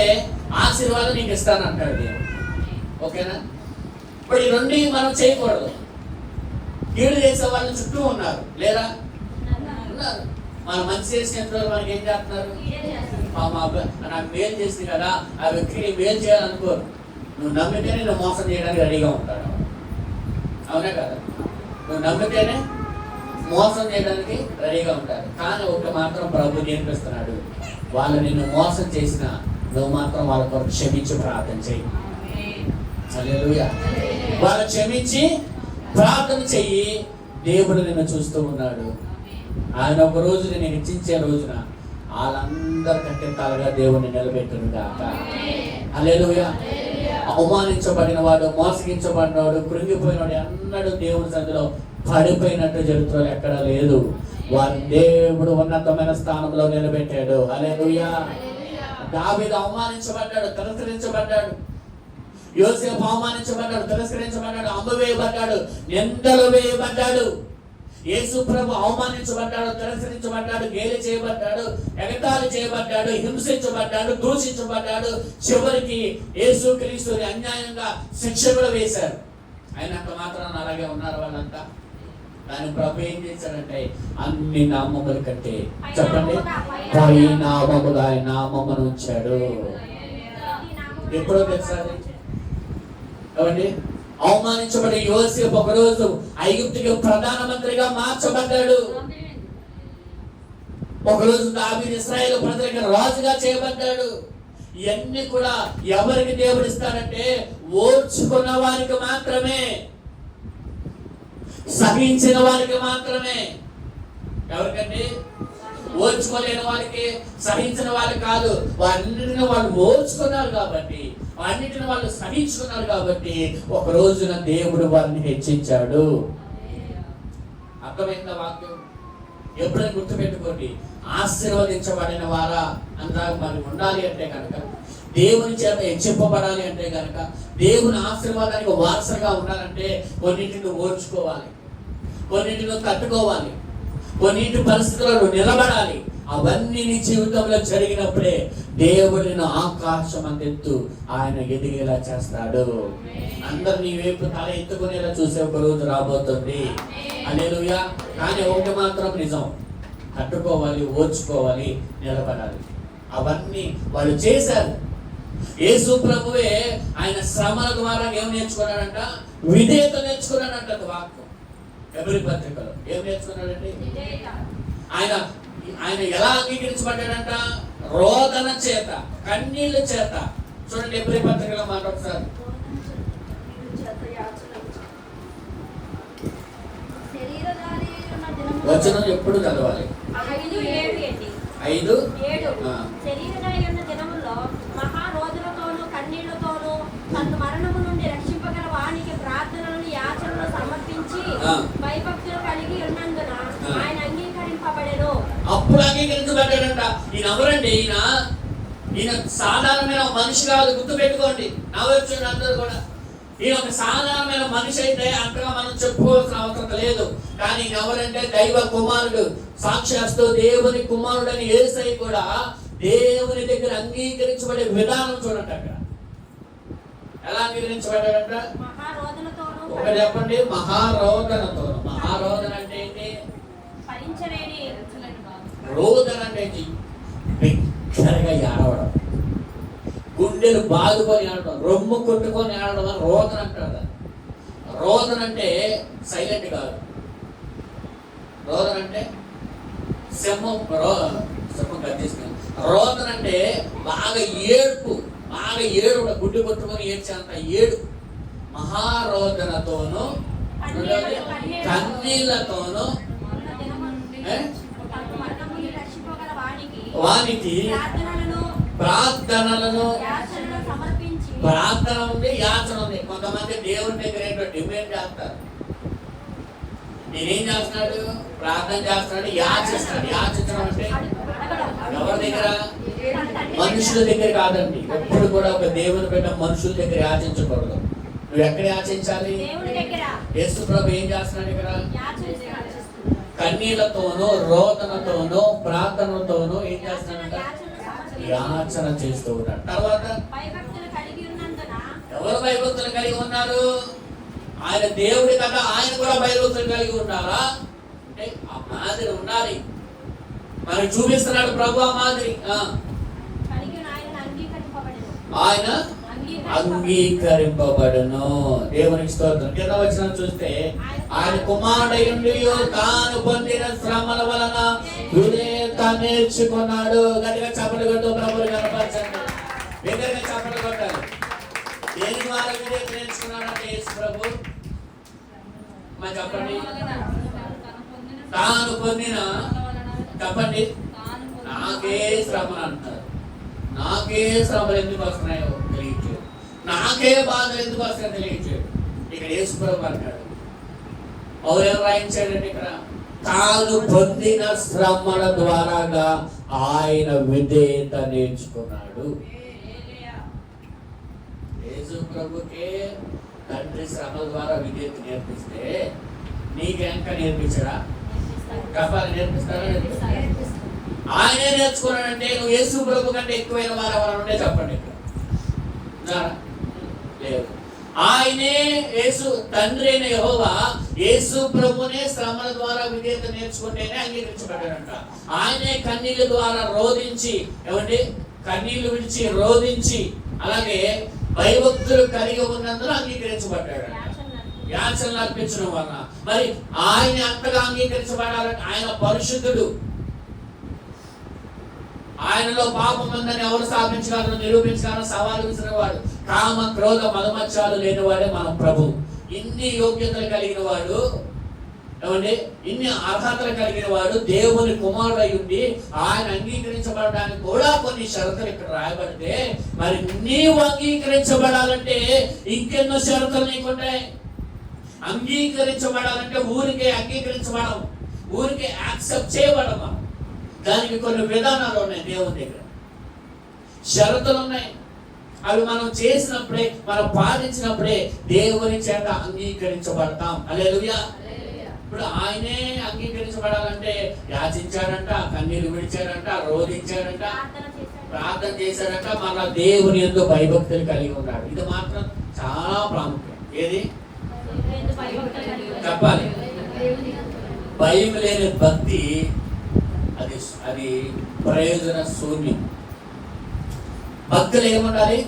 ఆశీర్వాదం నీకు ఇస్తాను అంటాడు దేవుడు. ఓకేనా? ఇప్పుడు ఈ రెండు మనం చేయకూడదు. కీడు చేసే వాళ్ళు చుట్టూ ఉన్నారు, లేరా? ఉన్నారు. మన మంచి చేసిన మనకి ఏం చేస్తున్నారు? నాకు మేలు చేసింది కదా, ఆ వ్యక్తిని మేలు చేయాలనుకోరు. నువ్వు నమ్మితేనే నువ్వు మోసం చేయడానికి రెడీగా ఉంటాడు. అవునా కదా? నువ్వు నమ్మితేనే మోసం చేయడానికి రెడీగా ఉంటారు. కానీ ఒకటి మాత్రం ప్రభు నేర్పిస్తున్నాడు, వాళ్ళు నిన్ను మోసం చేసిన నువ్వు మాత్రం వాళ్ళ కొరకు క్షమించి ప్రార్థన చెయ్యి. హల్లెలూయా. వాళ్ళు క్షమించి ప్రార్థన చెయ్యి. దేవుడు నిన్ను చూస్తూ ఉన్నాడు. ఆయన ఒక రోజు నేను హెచ్చించే రోజున వాళ్ళందరికంటే తలగా దేవుడిని నిలబెట్టును గాక. హల్లెలూయా. అవమానించబడిన వాడు, మోసగించబడినవాడు, కృంగిపోయినవాడు అన్నడు దేవుని సన్నిధిలో పడిపోయినట్టు చరిత్రలో ఎక్కడా లేదు. వారి దేవుడు ఉన్నతమైన స్థానంలో నిలబెట్టాడు. హల్లెలూయా. దావీదు అవమానించబడ్డాడు, తిరస్కరించబడ్డాడు. యోసేపు అవమానించబడ్డాడు, తిరస్కరించబడ్డాడు, అమ్మవేయబడ్డాడు, నిందలు వేయబడ్డాడు. యేసు ప్రభు అవమానించబడ్డాడు, తిరస్కరించబడ్డాడు, గేలి చేయబడ్డాడు, ఎగతాళి చేయబడ్డాడు, హింసించబడ్డాడు, దూషించబడ్డాడు. చివరికి యేసు క్రీస్తుని అన్యాయంగా శిక్ష కూడా వేశారు. అయినంత మాత్రాన అలాగే ఉన్నారు వాళ్ళంతా. కానీ ప్రభు ఏం చేశాడంటే అన్ని నామముల కంటే, చెప్పండి, పై నామములు ఆయన నామమును ఉంచాడు. ఎప్పుడో తెలుసా? కాబట్టి అవమానించబడి యోసేపు ఒకరోజు ఐగుప్తుకి ప్రధానమంత్రిగా మార్చబడ్డాడు. ఒకరోజు దావీదు ఇశ్రాయేలు ప్రజలకు రాజుగా చేయబడ్డాడు. ఇవన్నీ కూడా ఎవరికి దేవుడు ఇస్తాడంటే ఓర్చుకున్న వారికి మాత్రమే, సహించిన వారికి మాత్రమే. ఎవరికండి? ఓర్చుకోలేని వారికి, సహించిన వారికి కాదు. వారిన్నిటిని వాళ్ళు ఓర్చుకున్నారు కాబట్టి, అన్నిటిని వాళ్ళు సహించుకున్నారు కాబట్టి ఒక రోజున దేవుడు వారిని హెచ్చించాడు. అర్థమైందా వాక్యం? ఎప్పుడైనా గుర్తుపెట్టుకోండి, ఆశీర్వదించబడిన వారా అంతా మరి ఉండాలి అంటే కనుక, దేవుని చేత హెచ్చింపబడాలి అంటే కనుక, దేవుని ఆశీర్వాదానికి వారసుగా ఉండాలంటే కొన్నింటిని ఓర్చుకోవాలి, కొన్నింటిని తట్టుకోవాలి, కొన్నింటి పరిస్థితులను నిలబడాలి. అవన్నీ నీ జీవితంలో జరిగినప్పుడే దేవుడిని ఆకాశం అంతెత్తు ఆయన ఎదిగేలా చేస్తాడు. అందరు నీ వైపు తల ఎత్తుకునేలా చూసే ఒక రోజు రాబోతుంది. హల్లెలూయా. కానీ ఒకటి మాత్రం నిజం, తట్టుకోవాలి, ఓర్చుకోవాలి, నిలబడాలి. అవన్నీ వాళ్ళు చేశారు. యేసు ప్రభువే ఆయన శ్రమల ద్వారా ఏం నేర్చుకున్నాడంట? విధేయత నేర్చుకున్నాడంట. వాక్యం ఎబ్రీ పత్రికలో ఏం నేర్చుకున్నాడండి? ఆయన ఎలా అంగీకరించబడ్డాడంట? రోదన చేత, కన్నీళ్ళ చేత. చూడండి ఎబ్రీ పత్రికలో మాట ఒకసారి. వచనం ఎప్పుడు చదవాలి? 5:7. శరీరధారి దినముల్లో మహారోదనతోనూ కన్నీళ్లతోనూ తన మరణము నుండి రక్షింపగల వానికి ప్రార్థనలను యాచనలు సమర్పించి భయభక్తులు కలిగి ఉన్నందున ఆయన అంగీకరింపబడెను. అప్పుడు అంగీకరించబడ్డాడంట. ఈయన ఎవరండి? ఈయన సాధారణమైన మనిషి కాదు. గుర్తు పెట్టుకోండి. నవ్వచ్చు అందరూ కూడా. ఈయన ఒక సాధారణమైన మనిషి అయితే అంతగా మనం చెప్పుకోవాల్సిన అవసరం లేదు. కానీ ఈయన ఎవరంటే దైవ కుమారుడు, సాక్షాత్తు దేవుని కుమారుడని యేసయ్య కూడా దేవుని దగ్గర అంగీకరించబడే విధానం చూడండి. అక్కడ ఎలా అంగీకరించబడ్డాడంట? ఒక చెప్పండి, మహారోదనతో. మహారోదన అంటే ఏంటి? రోదన అంటే బిగ్గరగా ఏడవడం, గుండెలు బాదుకొని ఆడడం, రొమ్ము కొట్టుకొని ఆడడం అని రోదన అంటారు. రోదన అంటే సైలెంట్ కాదు. రోదన అంటే సింహం గర్జిస్తుంది. రోదన అంటే బాగా ఏడుపు, బాగా ఏడు, గుడ్డు కొట్టుకొని ఏడ్చేంత ఏడు. మహారోదనతోను కన్నీళ్లతోను వానికి ప్రార్థనలను, ప్రార్థన ఉంది, యాచన ఉంది. కొంతమంది దేవుని దగ్గర ఏంటో డిమాండ్ చేస్తారు. నేనేం చేస్తున్నాడు? ప్రార్థన చేస్తున్నాడు, యాచిస్తున్నాడు. యాచించడం అంటే ఎవరి దగ్గర? మనుషుల దగ్గర కాదండి. ఎప్పుడు కూడా ఒక దేవుని బిడ్డ మనుషుల దగ్గర యాచించకూడదు. నువ్వు ఎక్కడ యాచించాలి? యేసు ప్రభు ఏం చేస్తున్నాడు ఇక్కడ? కన్నీళ్లతోనూ రోదనతోనూ ప్రార్థనతోనూ ఏం చేస్తున్నాడంట? యాచన చేస్తూ ఉన్నాడు. తర్వాత ఎవరు భయభక్తులు కలిగి ఉన్నారు? ఆయన దేవుడి కదా, ఆయన కూడా భయభక్తులు కలిగి ఉండాలా? అంటే ఆ మాదిరి ఉండాలి. మనకి చూపిస్తున్నాడు ప్రభు ఆ మాదిరి. ఆయన అంగీకరింపబడును. దేవునికి స్తోత్రం. కింద వచ్చిన చూస్తే ఆయన కుమారుడయుండి తాను పొందిన శ్రమల వలన విధేయత నేర్చుకున్నాడు. గట్టిగా చప్పట్లు కొట్టు, ప్రభువుని కనపరచండి. దగ్గరగా చప్పట్లు కొట్టాలి. దేని ద్వారా విధేయత నేర్చుకున్నాడంటే యేసు ప్రభు మరి చెప్పండి. తాను పొందిన, చెప్పండి, నాకే శ్రమలు అంటారు. నాకే శ్రమలు ఎందుకు వస్తున్నాయో తెలియట్లేదు, నాకే బాధలు ఎందుకు వస్తాయో తెలియట్లేదు. ఇక్కడ యేసు ప్రభు అంటాడు. ఎవరు రాయించాడండి ఇక్కడ? తాను పొందిన శ్రమల ద్వారాగా ఆయన విధేయత నేర్చుకున్నాడు. యేసు ప్రభుకే తండ్రి శ్రమల ద్వారా విధేయత నేర్పిస్తే నీకెంక నేర్పించడా? కపాలి నేర్పిస్తారా? ఆయనే నేర్చుకున్నాడంటే నువ్వు యేసు ప్రభు కంటే ఎక్కువైన వారు ఎవరు ఉంటే చెప్పండి. లేదు. ఆయనే యేసు తండ్రి అయిన యెహోవా యేసు ప్రభునే శ్రమల ద్వారా విధేయత నేర్చుకుంటేనే అంగీకరించబడ్డాడంట. ఆయనే కన్నీళ్ళ ద్వారా రోధించి, ఏమండి, కన్నీళ్లు విడిచి రోధించి, అలాగే భయభక్తులు కలిగి ఉన్నందున అంగీకరించబడ్డాడు. యాచనలు అర్పించడం వలన మరి ఆయన అంతగా అంగీకరించబడాలంటే ఆయన పరిశుద్ధుడు. ఆయనలో పాపం ఉందని ఎవరు స్థాపించగలరు, నిరూపించగలరు? సవాలు విసిరేవాడు. కామ క్రోధ మదమత్యాలు లేనివాడే మన ప్రభు. ఇన్ని యోగ్యతలు కలిగిన వాడు, ఏమండి, ఇన్ని అర్హతలు కలిగిన వాడు, దేవుని కుమారుడై ఉండి ఆయన అంగీకరించబడడానికి కూడా కొన్ని షరతులు ఇక్కడ రాయబడితే మరి నీవు అంగీకరించబడాలంటే ఇంకెన్నో షరతులు నీకుంటాయి. అంగీకరించబడాలంటే ఊరికే అంగీకరించబడం, ఊరికే యాక్సెప్ట్ చేయబడం. దానికి కొన్ని విధానాలు ఉన్నాయి. దేవుని దగ్గర షరతులు ఉన్నాయి. అవి మనం చేసినప్పుడే, మనం పాటించినప్పుడే దేవుని చేత అంగీకరించబడతాం. హల్లెలూయా. ఇప్పుడు ఆయనే అంగీకరించబడాలంటే యాచించాడంట, కన్నీరు విడిచాడంట, రోధించాడంట, ప్రార్థన చేశాడంట, మన దేవుని యందు భయభక్తులు కలిగి ఉన్నాడు. ఇది మాత్రం చాలా ప్రాముఖ్యం. ఏది చెప్పాలి? భయం లేని భక్తి అది ప్రయోజన శూన్యం. భక్తులు ఏముండాలి?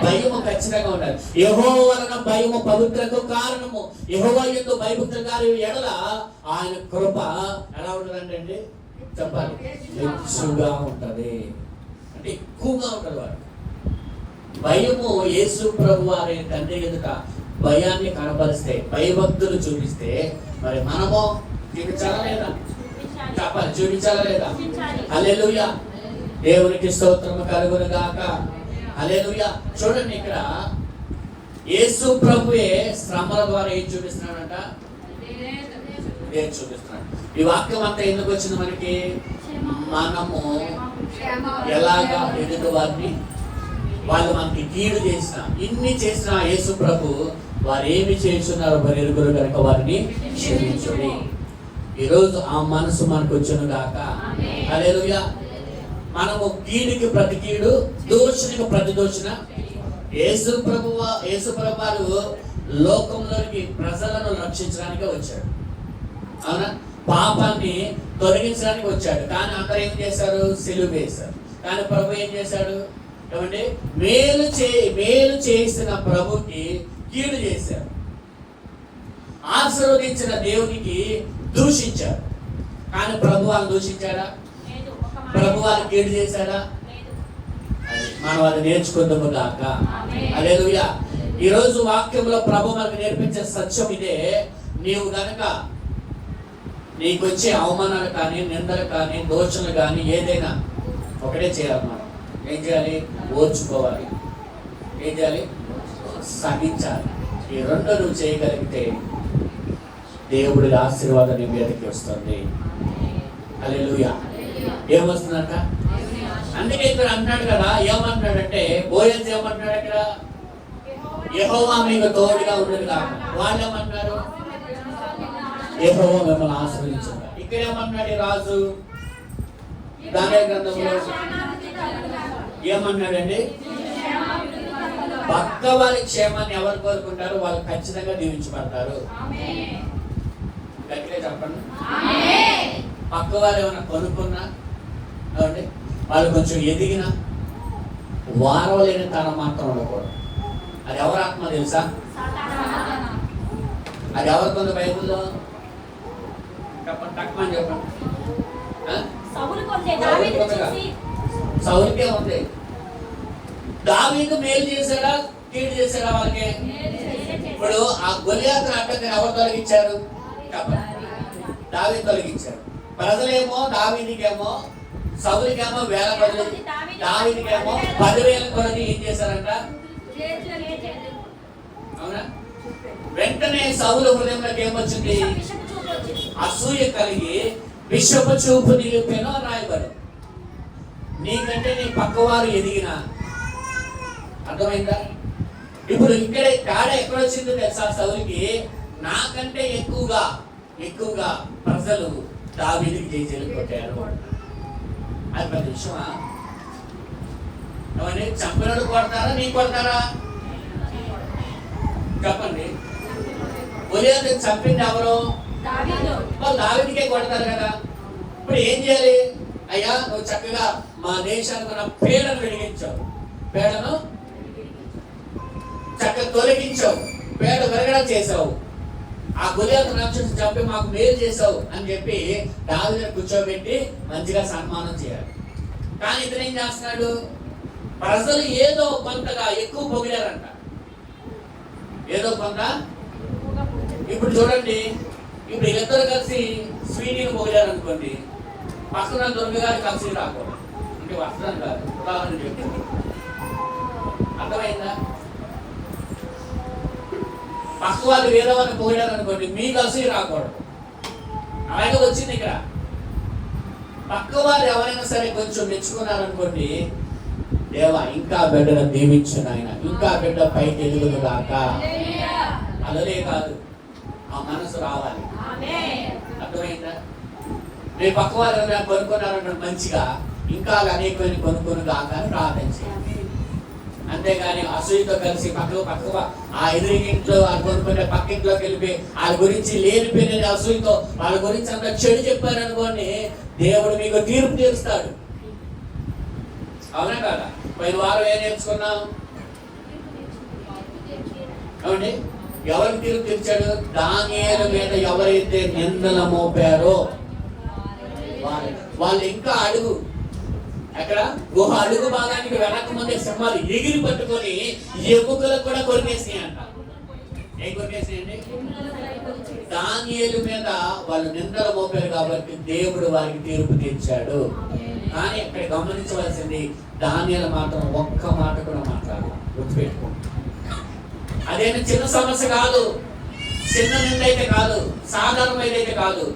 భయము ఖచ్చితంగా ఉండాలి. యెహోవా వలన భయము పవిత్రకు కారణము. యెహోవా యందు భయభక్తులు కలిగి ఎడల ఆయన కృప ఎలా ఉంటుందంటే చెప్పాలి, ఎక్కువగా ఉంటది. అంటే ఎక్కువగా ఉంటది. వాడు భయము యేసు ప్రభు వారి తండ్రి ఎదుట భయాన్ని కనపరిస్తే, భయభక్తులు చూపిస్తే మరి మనము చూపించాలా లేదా? చెప్పాలి, చూపించాలా లేదా? హల్లెలూయా. దేవునికి స్తోత్రము కలుగును గాక. హల్లెలూయా. చూడండి, ఇక్కడ యేసు ప్రభువే శ్రమల ద్వారా ఏం చూపిస్తున్నాడంట? ఏం చూపిస్తున్నాడు? ఈ వాక్యం అంతా ఎందుకు వచ్చింది మనకి? మనము ఎలాగా ఎదుటి వారిని, వాళ్ళు మనకి కీడు చేసిన, ఇన్ని చేసిన యేసు ప్రభు వారు ఏమి చేస్తున్నారు మరి ఎరుగురు కనుక వారిని క్షమించుడి. ఈరోజు ఆ మనసు మనకు వచ్చును గాక. హల్లెలూయా. మనము కీడుకి ప్రతి కీడు, దోషునికి ప్రతి దోషణ. యేసు ప్రభు వారు లోకంలోకి ప్రజలను రక్షించడానికి వచ్చాడు. అవునా? పాపాన్ని తొలగించడానికి వచ్చాడు. కానీ అందరూ ఏం చేశారు? సిలువ వేశారు. కానీ ప్రభు ఏం చేశాడు? ఏమంటే మేలు చేసిన ప్రభుకి కీడు చేశారు. ఆశీర్వదించిన దేవునికి దూషించారు. కానీ ప్రభు వాళ్ళు దూషించారా? ప్రభు వారికి కీడు చేశాడా? మనం అది నేర్చుకుందాము గాక. హల్లెలూయా. ఈ రోజు వాక్యంలో ప్రభు మనకు నేర్పించే సత్యం ఇదే. నీవు గనక నీకు వచ్చే అవమానాలు కానీ, నిందలు కానీ, దోషణలు కానీ ఏదైనా ఒకటే చేయాలి. మనం ఏం చేయాలి? ఓర్చుకోవాలి. ఏం చేయాలి? సహించాలి. ఈ రెండు నువ్వు చేయగలిగితే దేవుడి ఆశీర్వాదం నీ మీదకి వస్తుంది. హల్లెలూయా. ఏమొస్తుందంట? అందుకే ఇక్కడ అంటున్నాడు కదా, ఏమంటున్నాడంటే బోయజ్ ఏమంటున్నాడు అక్కడ? యెహోవా మీకు తోడుగా ఉండదు కాక. వాళ్ళు ఏమంటున్నారు? యెహోవా మిమ్మల్ని ఆశీర్వదించుగా. ఇక్కడ ఏమంటున్నాడు ఈ రాజు? దానియేలు గ్రంథంలో ఏమన్నాడండి? పక్క వారి క్షేమాన్ని ఎవరు కోరుకుంటారు? వాళ్ళు ఖచ్చితంగా దీవించబడతారు. గట్టిగా చెప్పండి. పక్క వారు ఏమైనా కొనుక్కున్నా, ఏమండి వాళ్ళు కొంచెం ఎదిగినా వారవలేని తనం మాత్రం ఉండకూడదు. అది ఎవరి ఆత్మ తెలుసా? అది ఎవరికొంది బైబుల్లో? చెప్పండి, తక్కువని చెప్పండి. సౌలుకే ఉంది. దావీదు మేలు చేశాడా, కీడు చేశాడా వాళ్ళకి? ఇప్పుడు ఆ గొలియాతును అడ్డంగా ఎవరు తొలగించారు? దావీదు తొలగించారు. ప్రజలేమో దావీదుకేమో, సౌలుకేమో వేల కొలది, దావీదుకేమో 10,000 కొలది ఏం చేశారంట? అవునా? వెంటనే సౌలు హృదయంలోకి ఏమొచ్చింది? అసూయ కలిగి విషపు చూపు నిలిపాను రాయబడు. నీకంటే నీ పక్కవారు ఎదిగినా, అర్థమైందా? ఇప్పుడు ఇక్కడ తేడా ఎక్కడొచ్చిందో తెలుసా? సౌలుకి నాకంటే ఎక్కువగా ప్రజలు దావీదుకి జైలు కొట్టారు. అది పెద్ద విషయమా? అవన్నీ చంపినోడు కొడతారా, నీ కొడతారా? చెప్పండి. గొలియాతు చంపింది ఎవరు? వాళ్ళు దావీదుకే కొడతారు కదా. ఇప్పుడు ఏం చేయాలి? అయ్యా నువ్వు చక్కగా మా దేశానికి ఉన్న పేడను వెలిగించావు, పేడను చక్కగా తొలగించావు, పేడ వెరగడం చేసావు, ఆ గొలియాతు రాక్షసుని చంపి మాకు మేలు చేసావు అని చెప్పి దావీదుని కూర్చోబెట్టి మంచిగా సన్మానం చేయాలి. కానీ ఇతను ఏం చేస్తున్నాడు? ప్రజలు ఏదో కొంతగా ఎక్కువ పొగిడారంట, ఏదో కొంత. ఇప్పుడు చూడండి, ఇప్పుడు వీళ్ళిద్దరు కలిసి స్వీటీని పొగిడారు అనుకోండి, పక్కన దుర్గ గారు కలిసి రాకూడదు. అంటే వస్త్రం కాదు, ఉదాహరణ చెప్పింది. అర్థమైందా? పక్క వాళ్ళు వేరే వాళ్ళని పొగిడారు అనుకోండి, మీ కలిసి రాకూడదు. అలాగే వచ్చింది ఇక్కడ. పక్క వాళ్ళు ఎవరైనా సరే కొంచెం మెచ్చుకున్నారనుకోండి, దేవా ఇంకా బిడ్డను దీవించు నాయన, ఇంకా బిడ్డ పైకి ఎదుగుదు కాక. అలలే కాదు, ఆ మనసు రావాలి. అర్థమైందా? రేపు పక్క వారు ఎవరైనా కొనుక్కున్నారన్న మంచిగా, ఇంకా అనేకమైన కొనుక్కొని కాక అని ప్రార్థన చేయాలి. అంతేగాని అసూయతో కలిసి పక్క ఆ ఎదురింట్లో వాళ్ళు కొనుక్కునే పక్కింట్లోకి వెళ్ళిపోయి వాళ్ళ గురించి లేనిపోయిన అసూయతో వాళ్ళ గురించి అంత చెడు చెప్పారనుకోండి, దేవుడు మీకు తీర్పు తీరుస్తాడు. అవునా కదా? పోయిన వారం ఏం నేర్చుకున్నాం? ఏమండి? ఎవరికి తీర్పు తీర్చాడు? దానియేలు మీద ఎవరైతే నిందలు మోపారో వాళ్ళు ఇంకా అడుగు ఎక్కడ గుహ అడుగు భాగానికి వెనక ముందే సింహాలు ఎగిరి పట్టుకొని ఎముకలకు కూడా కొరికేసినాయి అంట. ఏం కొరికేసినాయండి? దానియేలు మీద వాళ్ళు నిందలు మోపారు కాబట్టి దేవుడు వారికి తీర్పు తీర్చాడు. కానీ ఇక్కడ గమనించవలసింది, దానియేలు మాత్రం ఒక్క మాట కూడా మాట్లాడాలి. గుర్తుపెట్టుకో, అదేనా చిన్న సమస్య కాదు, చిన్న నింద అయితే కాదు, సాధారణమైనదైతే కాదు.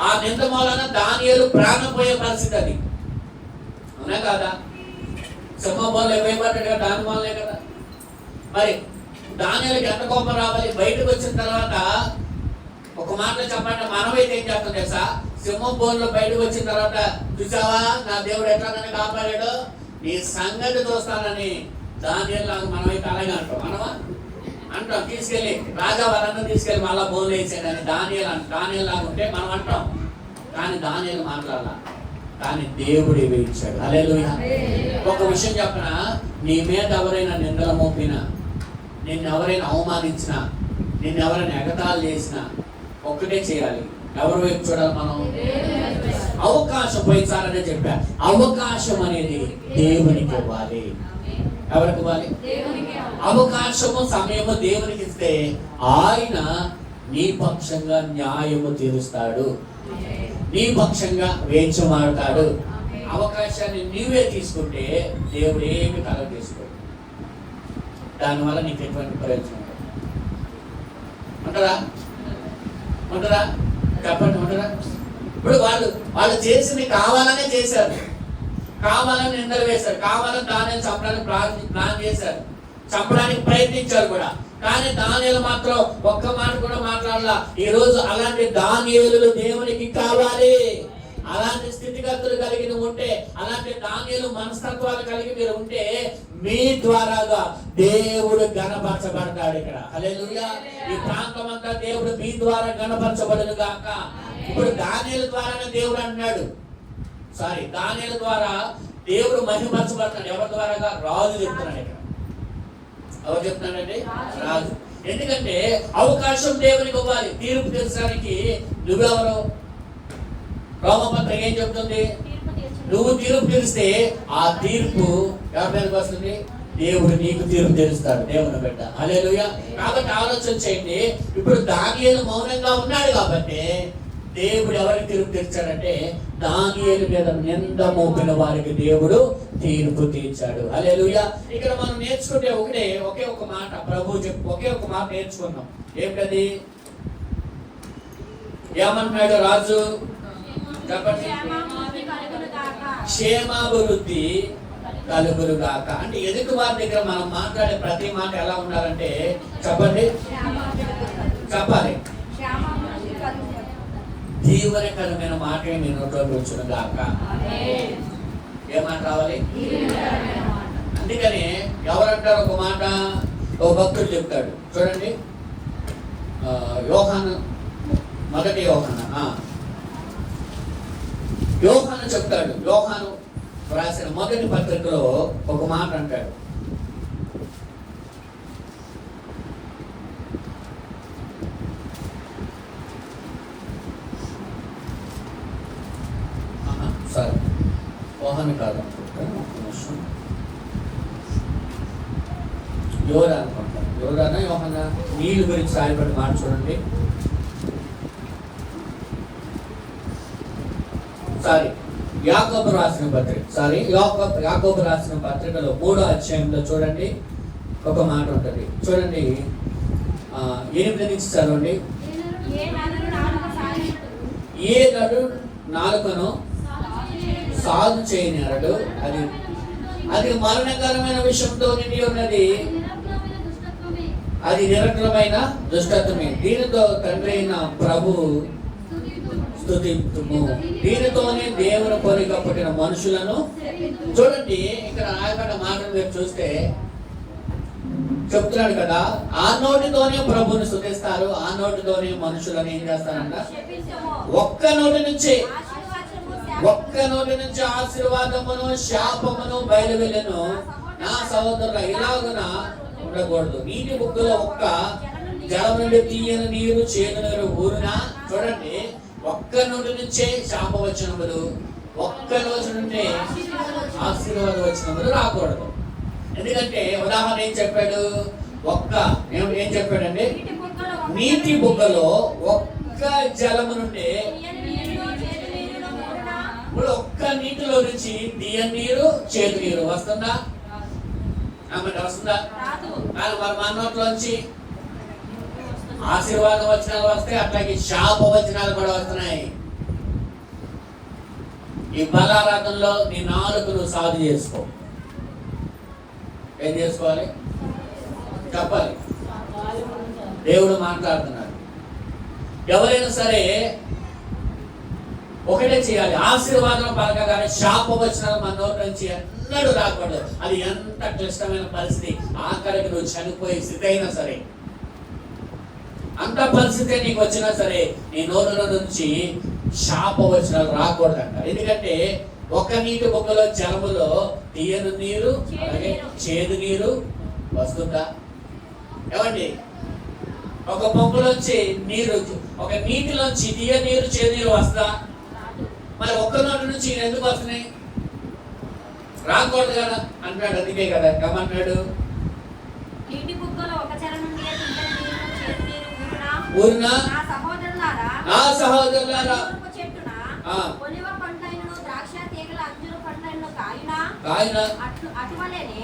ఆ నింద మూలన దానియేలు ప్రాణం పోయే పరిస్థితి అది. అవునా కాదా? సింహంలో భయపడ్డాడు కదా, దాని వల్లే కదా. మరి దానియేలుకి ఎంత కోపం రావాలి? బయటకు వచ్చిన తర్వాత ఒక మాట చెప్పండి, మనమైతే ఏం చేస్తాం తెలుసా? సింహం బోన్లో బయటకు వచ్చిన తర్వాత, చూసావా నా దేవుడు ఎట్లా నన్ను కాపాడాడు, నీ సంగతి చూస్తానని దానియేలు లాగా మనమైతే అలాగే అంటాం. అంటాం తీసుకెళ్ళి రాజా వాళ్ళందరూ తీసుకెళ్ళి మళ్ళా బోన్లు వేసాడని దానియేలు లాగా ఉంటే మనం అంటాం. కానీ దానియేలు మాట్లాడాల, కానీ దేవుడు వేయించాడు. హల్లెలూయా. ఒక విషయం చెప్పనా, నీ మీద ఎవరైనా నిందలు మోపినా, నిన్ను ఎవరైనా అవమానించినా, నిన్ను ఎవరైనా ఎగతాళి చేసినా ఒక్కటే చేయాలి. ఎవరి వైపు చూడాలి మనం? అవకాశం పోయిసారనే చెప్పారు. అవకాశం అనేది దేవునికి ఇవ్వాలి. ఎవరికి ఇవ్వాలి? అవకాశము సమయము దేవునికి ఇస్తే ఆయన నీ పక్షంగా న్యాయము తీరుస్తాడు, నీ పక్షంగా వేంచమాడతాడు. అవకాశాన్ని నీవే తీసుకుంటే దేవుడు ఏమి కలగ తీసుకోడు. దానివల్ల నీకు ఎటువంటి ప్రయోజనం ఉంటారా? ఉంటారా? చెప్పండి, ఉంటారా? ఇప్పుడు వాళ్ళు చేసింది కావాలనే చేశారు, కావాలని నిందలు వేశారు, కావాలని దానిని చంపడానికి ప్లాన్ చేశారు, చంపడానికి ప్రయత్నించారు కూడా. కానీ దానియేలు మాత్రం ఒక్క మాట కూడా మాట్లాడాల. ఈ రోజు అలాంటి దానియేలులు దేవునికి కావాలి. అలాంటి స్థితిగతులు కలిగి ఉంటే, అలాంటి దానియేలు మనస్తత్వాలు కలిగి మీరు ఉంటే, మీ ద్వారాగా దేవుడు గణపరచబడతాడు. ఇక్కడ హల్లెలూయా. ఈ ప్రాంతం అంతా దేవుడు మీ ద్వారా గణపరచబడును గాక. ఇప్పుడు దానియేలు ద్వారానే దేవుడు అంటున్నాడు, దానియేలు ద్వారా దేవుడు మహిమపరచబడతాడు. ఎవరి ద్వారాగా? రాజు చెప్తున్నాడు. ఇక్కడ ఎవరు చెప్తున్నాడండి? రాజు. ఎందుకంటే అవకాశం దేవునికి ఇవ్వాలి. తీర్పు తీర్చడానికి నువ్వెవరు? రోమపత్రిక ఏం చెప్తుంది? నువ్వు తీర్పు తీరిస్తే ఆ తీర్పు ఎవరి మీదకి వస్తుంది? దేవుడు నీకు తీర్పు తీరుస్తాడు, దేవుని బిడ్డ. హల్లెలూయా. కాబట్టి ఆలోచన చేయండి. ఇప్పుడు దానియేలు మౌనంగా ఉన్నాడు కాబట్టి దేవుడు ఎవరికి తీర్పు తీర్చాడంటే దానియేలు మీద నింద మోపిన వారికి దేవుడు తీర్పు తీర్చాడు. హల్లెలూయా. ఇక్కడ మనం నేర్చుకుంటే ఒకే ఒక మాట ప్రభు ఒకే ఒక మాట నేర్చుకున్నాం. ఏమిటది? ఏమంటున్నాడు రాజు? చెప్పండి. క్షేమాభివృద్ధి కలుగురు గాక. అంటే ఎదుటి వారి దగ్గర మనం మాట్లాడే ప్రతి మాట ఎలా ఉండాలంటే చెప్పండి, చెప్పాలి. దీవెనకరమైన మాట మీ నోట్లో వచ్చును గాక. ఏమాట రావాలి? అందుకని ఎవరంటారు ఒక మాట? ఓ భక్తుడు చెప్తాడు చూడండి. యోహాను, మొదటి యోహాను చెప్తాడు. యోహాను రాసిన మొదటి పత్రికలో ఒక మాట అంటాడు. యోహాను కాదు, యోరా అనుకుంటాను. యోరానా యోహానా? నీళ్ళు గురించి రాయబడి మాట చూడండి. యాకోబు రాసిన పత్రిక యాకోబు రాసిన పత్రికలో 3వ అధ్యాయంలో చూడండి ఒక మాట ఉంటుంది. చూడండి 8 నుంచి చదవండి. ఏ నడు నాలుకను సాధు చేయనివాడు, అది మరణకరమైన విషయంతో నిండి ఉన్నది, అది నిరకులమైన దుష్టత్వమే. దీనితో తండ్రి అయిన ప్రభు స్తుతింతుము, దీనితోనే దేవుని పోలిక పుట్టిన మనుషులను. చూడండి ఇక్కడ రాయబడ్డ మాటలు మీరు చూస్తే చెప్తున్నాడు కదా, ఆ నోటితోనే ప్రభుని స్తుతిస్తారు, ఆ నోటితోనే మనుషులను ఏం చేస్తారంట? ఒక్క నోటి నుంచి ఆశీర్వాదమును శాపమును బయలువెళ్ళెను. నా సహోదరుల ఇలాగున ఉండకూడదు. నీటి బుగ్గలో ఒక్క జలం నుండి తీయని నీరు చేదు నీరు ఊరునా. చూడండి, ఒక్క నోటి నుంచే శాప వచనములు, ఒక్క రోజు నుండే ఆశీర్వాద వచనములు రాకూడదు. ఎందుకంటే ఉదాహరణ ఏం చెప్పాడు? ఏం చెప్పాడండి? నీటి బుగ్గలో ఒక్క జలము నుండి, ఇప్పుడు ఒక్క నీటిలో నుంచి తీయని నీరు చేదు నీరు వస్తుందా? వస్తుందా? మరి మన నోట్లోంచి ఆశీర్వాద వచనాలు వస్తాయి, అట్లాగే శాప వచనాలు కూడా వస్తున్నాయి. ఈ బలారాధనలో నీ నాలుకను సాధు చేసుకో. ఏం చేసుకోవాలి? చెప్పాలి. దేవుడు మాట్లాడుతున్నాడు. ఎవరైనా సరే ఒకటే చేయాలి, ఆశీర్వాదం పలకగానే శాప వచనాలు మన నోటి నుంచి ఎన్నడూ రాకూడదు. అది ఎంత క్లిష్టమైన పరిస్థితి, ఆఖరికి నువ్వు చనిపోయే స్థితి అయినా సరే, అంత పరిస్థితి నీకు వచ్చినా సరే నీ నోరుల నుంచి శాప వచనాలు రాకూడదంట. ఎందుకంటే ఒక నీటి బొగ్గలో జలములో తీయని నీరు అలాగే చేదు నీరు వస్తుందా? ఏమండి, ఒక బొగ్గలోంచి నీరు, ఒక నీటిలోంచి తీయ నీరు చేదు నీరు వస్తుందా? మరి ఒక్క నోటి నుంచి ఎందుకు వస్తున్నాయి? రాకూడదు కదా అంటున్నాడు. అందుకే కదా ఏమన్నాడు? నీటి బుగ్గలో ఒక చెర నుండి ఊరిన నా సహోదరులారా చెట్టున ఒలివ పండ్లైనను ద్రాక్ష తీగల అంజూరు పండ్లైనను కాయినా అటువలేనే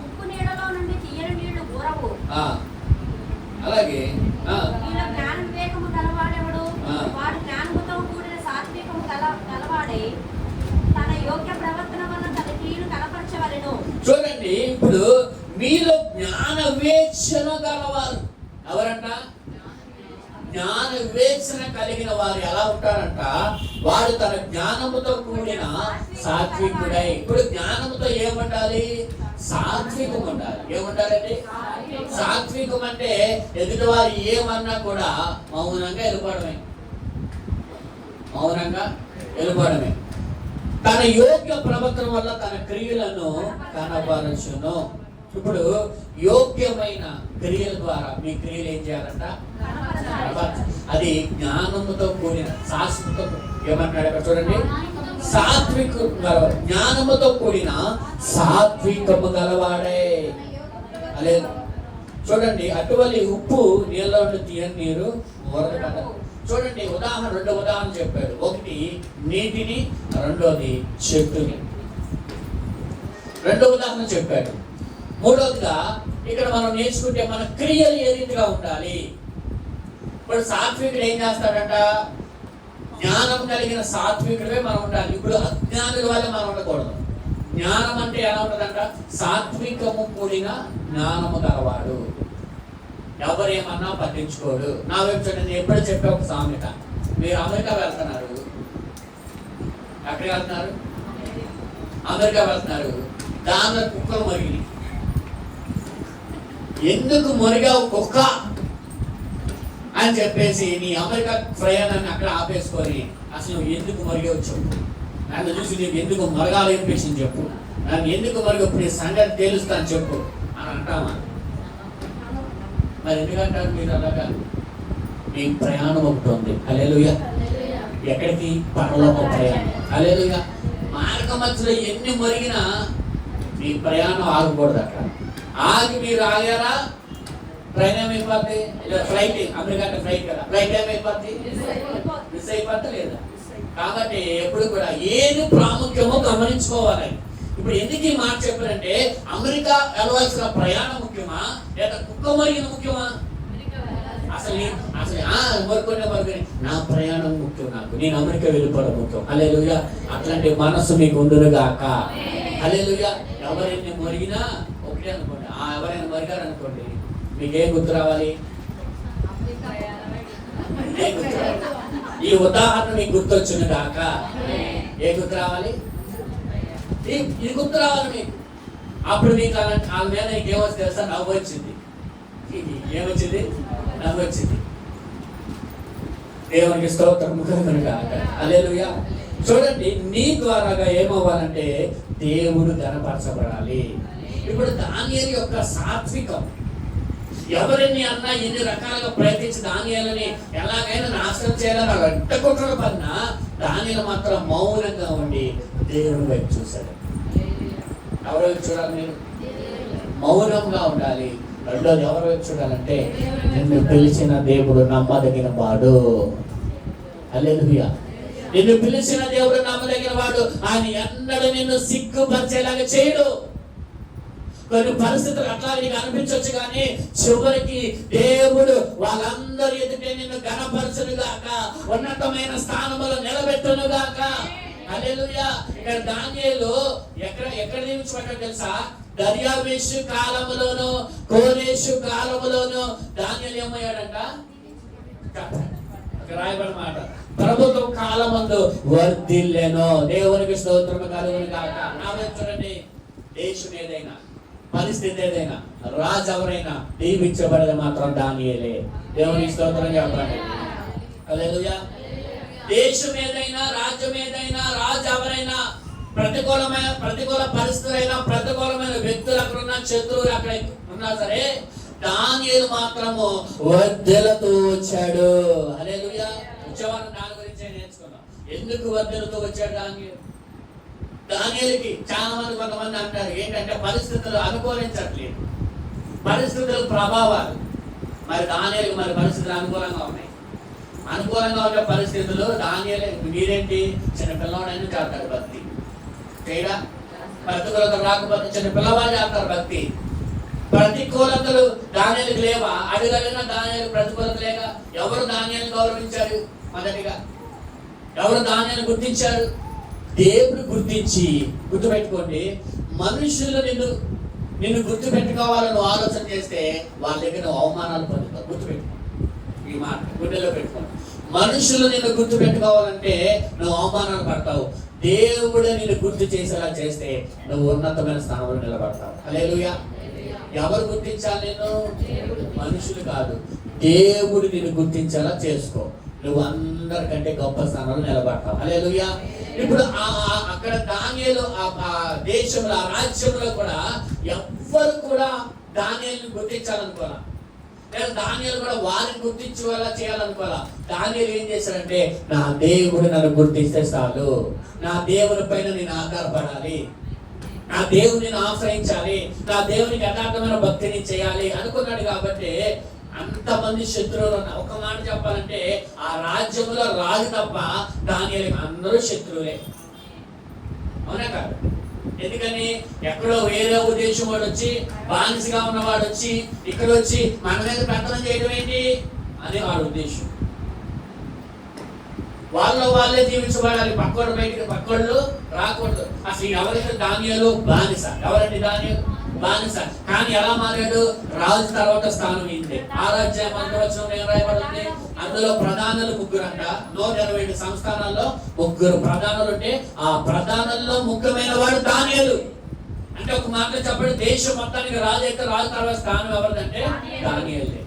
ఉప్పు నీడలో నుండి తీయని నీళ్లు ఊరవు. అలాగే వీళ్ళ జ్ఞాన వివేకము గలవాడెవడు? వాడు జ్ఞానముతో కూడిన సాత్వికము గలవాడై తన యోగ్య ప్రవర్తన వల్ల తన క్రియలు కనపరచవలెను. చూడండి, ఇప్పుడు మీలో జ్ఞాన వివేచన గలవారు ఎవరంట? జ్ఞాన వివేచన కలిగిన వారు ఎలా ఉంటారంట? వాడు తన జ్ఞానముతో కూడిన సాత్వికుడై. ఇప్పుడు జ్ఞానముతో ఏముండాలి? సాత్వికం ఉండాలి. ఏముండాలండి? సాత్వికం అంటే ఎదుటి వారు ఏమన్నా కూడా మౌనంగా వెళ్ళిపోవడమే. మౌనంగా వెళ్ళిపోవడమే. తన యోగ్య ప్రవర్తన వల్ల తన క్రియలను కనపరచును. ఇప్పుడు యోగ్యమైన క్రియల ద్వారా మీ క్రియలు ఏం చేయాలంట? అది జ్ఞానముతో కూడిన శాశ్వత. ఏమంటాడు అక్కడ చూడండి, సాత్విక జ్ఞానముతో కూడిన సాత్వికము గలవాడే. అదే చూడండి, అటువలి ఉప్పు నీళ్ళ నుండి తీయని నీరు ఊరదు కదా. చూడండి, రెండు ఉదాహరణ చెప్పాడు. ఒకటి నీటిని, రెండోది చెట్టుని. రెండో ఉదాహరణ చెప్పాడు. మూడోదిగా ఇక్కడ మనం నేర్చుకుంటే మన క్రియలు ఏ రీతిగా ఉండాలి. ఇప్పుడు సాత్వికుడు ఏం చేస్తాడంట? జ్ఞానం కలిగిన సాత్వికుడే మనం ఉండాలి. ఇప్పుడు అజ్ఞానుల వల్ల మనం ఉండకూడదు. జ్ఞానం అంటే ఎలా ఉంటుందంట? సాత్వికము కూడిన జ్ఞానము గలవాడు. ఎవరేమన్నా పట్టించుకోడు. నా వైపు చూడండి, ఎప్పుడు చెప్పే ఒక సామెత. మీరు అమెరికా వెళ్తున్నారు. ఎక్కడికి వెళ్తున్నారు? అమెరికా వెళ్తున్నారు. దానిలో కుక్కలు మరిగి ఎందుకు మరిగావు కుక్క అని చెప్పేసి నీ అమెరికా ప్రయాణాన్ని అక్కడ ఆపేసుకొని అసలు నువ్వు ఎందుకు మరిగావు చెప్పు. నన్ను చూసి నీకు ఎందుకు మరగాలి అనిపించింది చెప్పు. నన్ను ఎందుకు మరిగప్పుడు సంగతి తేలుస్తాను చెప్పు అని అంటామా? మరి ఎందుకంటారు మీరు అలాగా? మీ ప్రయాణం ఒకటి ఉంది. హల్లెలూయా. ఎక్కడికి? పరలోక ప్రయాణం. హల్లెలూయా. మార్గ మధ్యలో ఎన్ని మరిగినా మీ ప్రయాణం ఆగకూడదు. అక్కడ ఆగి మీరు ఆగారా ట్రైన్ ఏమైపోద్ది? ఫ్లైట్, అమెరికా అంటే ఫ్లైట్ కదా, ఫ్లైట్ ఏమైపోద్ది? మిస్ అయిపోద్ది లేదా? కాబట్టి ఎప్పుడు కూడా ఏది ప్రాముఖ్యమో గమనించుకోవాలి. ఇప్పుడు ఎందుకు ఈ మాట చెప్పారంటే, అమెరికా వెళ్ళవలసిన ప్రయాణం ముఖ్యమా లేదా కుక్క మరిగిన ముఖ్యమా? అసలు మరుకొని నా ప్రయాణం ముఖ్యం. నేను అమెరికా వెళ్ళిపోవడం ముఖ్యం. హల్లెలూయా. అట్లాంటి మనసు మీకు ఉండునుగాక. హల్లెలూయా. ఎవరైనా మరిగినా ఒకటే అనుకోండి. ఎవరైనా మరిగారు అనుకోండి, మీకేం గుర్తు రావాలి? ఈ ఉదాహరణ మీకు గుర్తొచ్చును గాక. ఏ గుర్తు రావాలి? ఇది గుర్తు రావాలి మీకు. అప్పుడు మీకు వాళ్ళ మీద నీకేమొచ్చి తెలుసా? నవ్వు వచ్చింది. ఏమొచ్చింది? నవ్వు వచ్చింది. దేవునికి స్తోత్రం గాక. హల్లెలూయా. చూడండి, నీ ద్వారాగా ఏమవ్వాలంటే దేవుడు ఘనపరచబడాలి. ఇప్పుడు దానియేలు యొక్క సాత్వికం, ఎవరిని అన్నా ఎన్ని రకాలుగా ప్రయత్నించి దానియేలుని ఎలాగైనా నాశనం చేయాలని అడ్డకొట్టడం పన్నా దానియేలు మాత్రం మౌనంగా ఉండి దేవుని వైపు చూశాడు. ఎవరి వైపు చూడాలి? మీరు మౌనంగా ఉండాలి. రెండోది ఎవరి వైపు చూడాలంటే, నిన్ను పిలిచిన దేవుడు నమ్మదగిన వాడు. హల్లెలూయా. నిన్ను పిలిచిన దేవుడు నమ్మదగిన వాడు. ఆయన ఎన్నడూ నిన్ను సిగ్గుపరిచేలాగా చేయడు. కొన్ని పరిస్థితులు అట్లా నీకు అనిపించవచ్చు, కానీ చివరికి దేవుడు వాళ్ళందరి ఎదుటే నిన్ను ఘనపరచును గాక, ఉన్నతమైన స్థానములో నిలబెట్టును గాక. హల్లెలూయా. ఇక్కడ దానియేలు ఎక్కడ నియమించబడ్డాడు తెలుసా? దర్యావేషు కాలములోను కోరేషు కాలములోను దానియేలు ఏమయ్యాడంట? రాయబడిన మాట, ప్రభుత్వం కాలమందు వర్ధిల్లెను. దేవునికి స్తోత్రము కలుగును గాక. నా వైపు చూడండి, దేశం ఏదైనా, పరిస్థితి ఏదైనా, రాజు ఎవరైనా దీవించబడేది మాత్రం దానియేలే. దేవునికి స్తోత్రం చెప్పండి. హల్లెలూయా. దేశం ఏదైనా, రాజ్యం ఏదైనా, రాజు ఎవరైనా, ప్రతికూల పరిస్థితులైనా, ప్రతికూలమైన వ్యక్తులు అక్కడ ఉన్నా, శత్రువులు అక్కడ ఉన్నా సరే, దానియేలు మాత్రము వర్ధిల్లుతూ వచ్చాడు. హల్లెలూయా. ఉత్సవాన్ని దాని గురించి నేర్చుకున్నాం. ఎందుకు వర్ధిల్లుతూ వచ్చాడు దానియేలు? దానియేలుకి చాలా మంది కొంతమంది అంటారు ఏంటంటే పరిస్థితులు అనుకూలించట్లేదు, పరిస్థితుల ప్రభావాలు. మరి దానియేలుకి మరి పరిస్థితులు అనుకూలంగా ఉన్నాయి. అనుకూలంగా ఉండే పరిస్థితులు దానియేలు మీరేంటి చిన్న పిల్లవాడైనా చేస్తారు భక్తి చేయడా, ప్రతికూలత రాకపోతే చిన్న పిల్లవాడు చేస్తారు భక్తి. ప్రతికూలతలు దానియేలుకి లేవా? అడుగడిగిన దానియేలు ప్రతికూలత లేక ఎవరు దానియేలుని గౌరవించారు? మొదటిగా ఎవరు దానియేలుని గుర్తించారు? దేవుడు గుర్తించి. గుర్తుపెట్టుకోండి, మనుషులు నిన్ను గుర్తుపెట్టుకోవాలని ఆలోచన చేస్తే వాళ్ళ దగ్గర అవమానాలు పొందుతారు. గుర్తుపెట్టుకో ఈ మాట, గుండెలో పెట్టుకోండి. మనుషులు నిన్ను గుర్తు పెట్టుకోవాలంటే నువ్వు అవమానాలు పడతావు. దేవుడు నిన్ను గుర్తు చేసేలా చేస్తే నువ్వు ఉన్నతమైన స్థానంలో నిలబడతావు. హల్లెలూయా. ఎవరు గుర్తించాలి నిన్ను? మనుషులు కాదు, దేవుడు నిన్ను గుర్తించేలా చేసుకో. నువ్వు అందరికంటే గొప్ప స్థానంలో నిలబడతావు. హల్లెలూయా. ఇప్పుడు అక్కడ దానియేలు ఆ దేశంలో ఆ రాజ్యంలో కూడా ఎవ్వరు కూడా దానియేలుని గుర్తించాలనుకోరా, లేదా దానియేలు కూడా వారిని గుర్తించేలా చేయాలనుకోవాలా. దానియేలు ఏం చేశాడంటే నా దేవుడు నన్ను గుర్తిస్తే చాలు, నా దేవుని పైన నేను ఆధారపడాలి, నా దేవుని ఆశ్రయించాలి, నా దేవునికి యథార్థమైన భక్తిని చేయాలి అనుకున్నాడు. కాబట్టి అంతమంది శత్రువులు ఉన్నా, ఒక మాట చెప్పాలంటే ఆ రాజ్యంలో రాజు తప్ప దానియేలుకి అందరూ శత్రువులే. అవునా కాదు? ఎందుకని ఎక్కడో వేరే ఉద్దేశం వాడు వచ్చి, బానిసగా ఉన్నవాడు వచ్చి ఇక్కడ వచ్చి మన మీద పెత్తనం చేయడం ఏంటి అని వాడి ఉద్దేశం. వాళ్ళే జీవించబడాలి, పక్కోడు బయటికి పక్కోళ్ళు రాకూడదు. అసలు ఎవరైతే దానియేలు బానిస, ఎవరండి దానియేలు బానిస. కానీ ఎలా మారాడు? రాజు తర్వాత స్థానం ఏంటి? ఆ రాజ్యం మంత్రవచనం ఏం రాయబడింది? అందులో ప్రధానులు 3 అంట. 120 సంస్థానాల్లో 3 ప్రధానులు ఉంటే ఆ ప్రధానుల్లో ముఖ్యమైన వాడు దానియేలు. అంటే ఒక మాట చెప్పండి, దేశం మొత్తానికి రాజు అయితే రాజు తర్వాత స్థానం ఎవరిదంటే దానియేలే.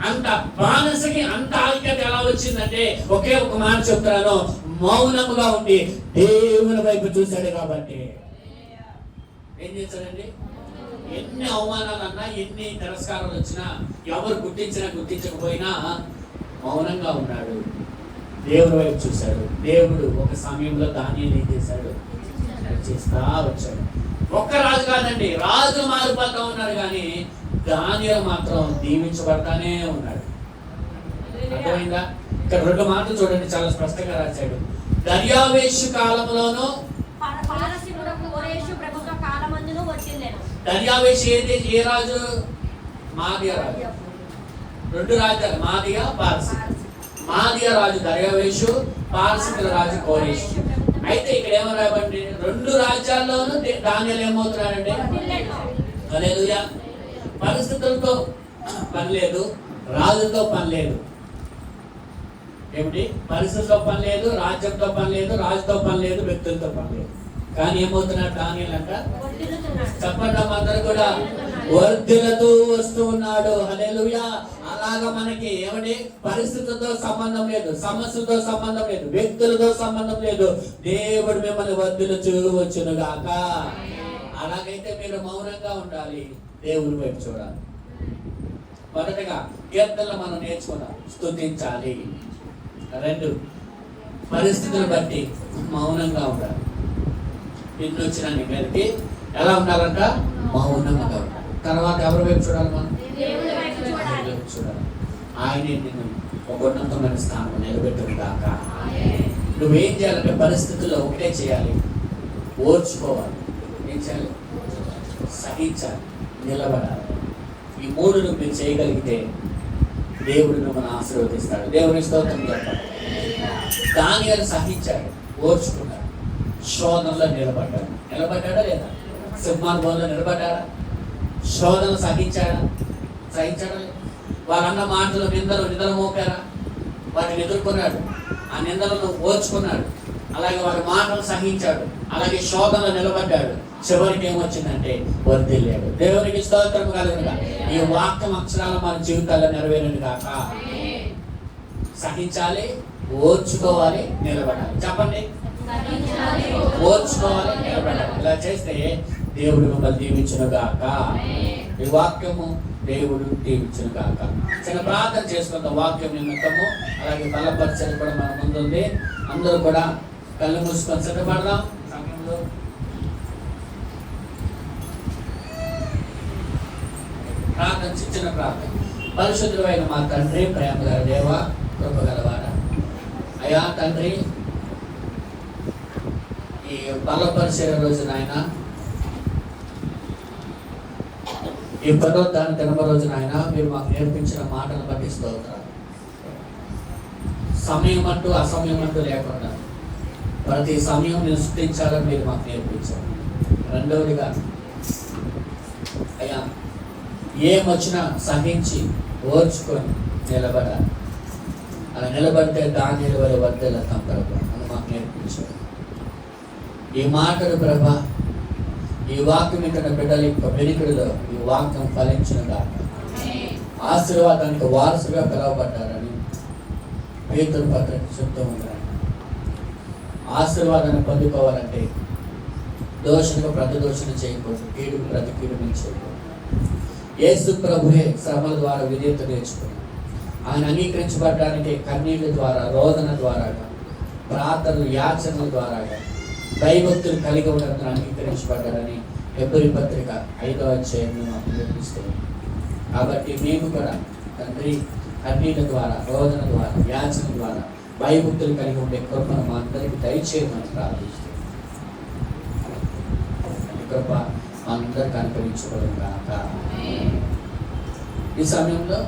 అంత బానిసకి అంత ఐక్యత ఎలా వచ్చిందంటే ఒకే ఒక మాట చెప్తున్నాను, మౌనముగా ఉండి దేవుని వైపు చూశాడు. కాబట్టి ఏం చేశాడండి? ఎన్ని అవమానాలన్నా, ఎన్ని తిరస్కారాలు వచ్చినా, ఎవరు గుర్తించకపోయినా మౌనంగా ఉన్నాడు, దేవుని వైపు చూశాడు. దేవుడు ఒక సమయంలో దానియేలు ఏం చేశాడు? చేస్తా వచ్చాడు. ఒక్క రాజు కాదండి, రాజు మారిపోతా ఉన్నారు, కానీ దానియేలు మాత్రం దీవించబడతానే ఉన్నాడు. అర్థమైందా? ఇక్కడ 2 మాటలు చూడండి, చాలా స్పష్టంగా రాశాడు. దర్యావేషు కాలంలోనూ దర్యావేషు ఏ రాజు? మాదియా రాజు. 2 రాజ్యాలు, మాదియా పారసి. మాదియా రాజు దర్యావేషు, పారసికుల రాజు కోరేషు. అయితే ఇక్కడ ఏమో రాబండి, 2 రాజ్యాల్లోనూ దానియేలు ఏమవుతున్నాడంటే హల్లెలూయా. పరిస్థితులతో పని లేదు, రాజుతో పని లేదు. ఏమిటి? పరిస్థితులతో పని లేదు, రాజ్యంతో పని లేదు, రాజుతో పని లేదు, వ్యక్తులతో పని లేదు. కానీ ఏమవుతున్నాడు దానియేలు అంట? చెప్పండి అందరూ కూడా, వర్ధిల్లుతూ వస్తూ ఉన్నాడు. హల్లెలూయా. అలాగా మనకి ఏమండి? పరిస్థితులతో సంబంధం లేదు, సమస్యలతో సంబంధం లేదు, వ్యక్తులతో సంబంధం లేదు. దేవుడు మిమ్మల్ని వర్ధిల్లుచూ వచ్చును గాక. అలాగైతే మీరు మౌనంగా ఉండాలి, దేవుని వైపు చూడాలి. మొదటగా కీర్తనలు మనం నేర్చుకున్నాం, స్తుతించాలి. 2 పరిస్థితులు బట్టి మౌనంగా ఉండాలి. ఇల్లు వచ్చిన మీదకి ఎలా ఉండాలంట? మౌనంగా ఉండాలి. తర్వాత ఎవరి వైపు చూడాలి? మనం దేవుని వైపు చూడాలి. ఆయనే నిన్ను ఒక ఉన్నతమైన స్థానం నిలబెట్టును గాక. నువ్వేం చేయాలంటే పరిస్థితుల్లో ఒకటే చేయాలి, ఓర్చుకోవాలి. ఏం చేయాలి? సహించాలి, నిలబడాలి. ఈ 3 మీరు చేయగలిగితే దేవుడు మిమ్మల్ని ఆశీర్వదిస్తాడు. దేవుని స్తోత్రం చెప్పాలి. దానియేలు సహించాడు, ఓర్చుకున్నాడు, శోధనలో నిలబడ్డాడా లేదా? సింహానుభవంలో నిలబడ్డాడా? శోధన సహించాడా? వాళ్ళన్న మాటలు నిందలు మోపారా? వాటిని ఎదుర్కొన్నాడు, ఆ నిందలను ఓర్చుకున్నాడు, అలాగే వారి మాటలు సహించాడు, అలాగే శోధనలో నిలబడ్డాడు. చివరికి ఏమొచ్చిందంటే వర్ధిల్లాడు. దేవునికి స్తోత్రం కలుగునుగా. ఈ వాక్యం అక్షరాలు మన జీవితాల్లో నెరవేరును గాక. సహించాలి, ఓర్చుకోవాలి, నిలబడాలి. చెప్పండి, ఓర్చుకోవాలి, నిలబడాలి. ఇలా చేస్తే దేవుడు మిమ్మల్ని దీవించును గాక. ఈ వాక్యము దేవుడు దీవించును గాక. చిన్న ప్రార్థన చేసుకుందాం వాక్యం నిమిత్తము. అలాగే బలపరిచయం కూడా మన ముందుంది. అందరూ కూడా కళ్ళు మూసుకొని సిద్ధపడదాం. సమయంలో ప్రార్థన, చిన్న ప్రార్థన. పరిశుద్ధుడైన మా తండ్రి, ప్రేమ గల దేవ, కృప గలవాడ అయ్యా తండ్రి, ఈ బలపరిచే రోజున ఆయన, ఈ పదోద్ధాన దినమ రోజున ఆయన మీరు మాకు నేర్పించిన మాటలు బట్టి స్తోత్రాలు. సమయం అంటూ అసమయం అంటూ లేకుండా ప్రతి సమయం నేను సృష్టించాలని మీరు మాకు నేర్పించారు. రెండవదిగా అయ్యా ఏమొచ్చినా సహించి ఓర్చుకొని నిలబడాలి. అలా నిలబడితే దాని నిలబడి వర్దెళ్తాం ప్రభా అని మాకు నేర్పించారు. ఈ మాటలు ప్రభా, ఈ వాక్యం ఇక్కడ బిడ్డల యొక్క వెనుకడిలో ఈ వాక్యం ఫలించిన దాకా ఆశీర్వాదానికి వారసుగా పిలువబడ్డారని పేతురు పత్రిక చెప్తూ ఉన్నారు. ఆశీర్వాదాన్ని పొందుకోవాలంటే దోషణకు ప్రతిదోషణ చేయకూడదు, కీడుకు ప్రతి కీడు చేయకూడదు. యేసు ప్రభువే శ్రమల ద్వారా విధేయత నేర్చుకుని ఆయన అంగీకరించబడడానికి కన్నీళ్ళ ద్వారా, రోదన ద్వారా, ప్రార్థనలు, యాచనల ద్వారా భయభక్తులు కలిగి ఉండడం అంగీకరించబడ్డారని హెబ్రీ పత్రిక 5వ అధ్యాయంలో మాకు నేర్పిస్తుంది. కాబట్టి మేము కూడా తండ్రి కన్నీళ్ళ ద్వారా, రోదన ద్వారా, యాచన ద్వారా భయభక్తులు కలిగి ఉండే కృపను మా అందరికీ దయచేయమని ప్రార్థిస్తున్నాం. కృప మా అందరికి అనుకరించబడును గాక. ఈ సమయంలో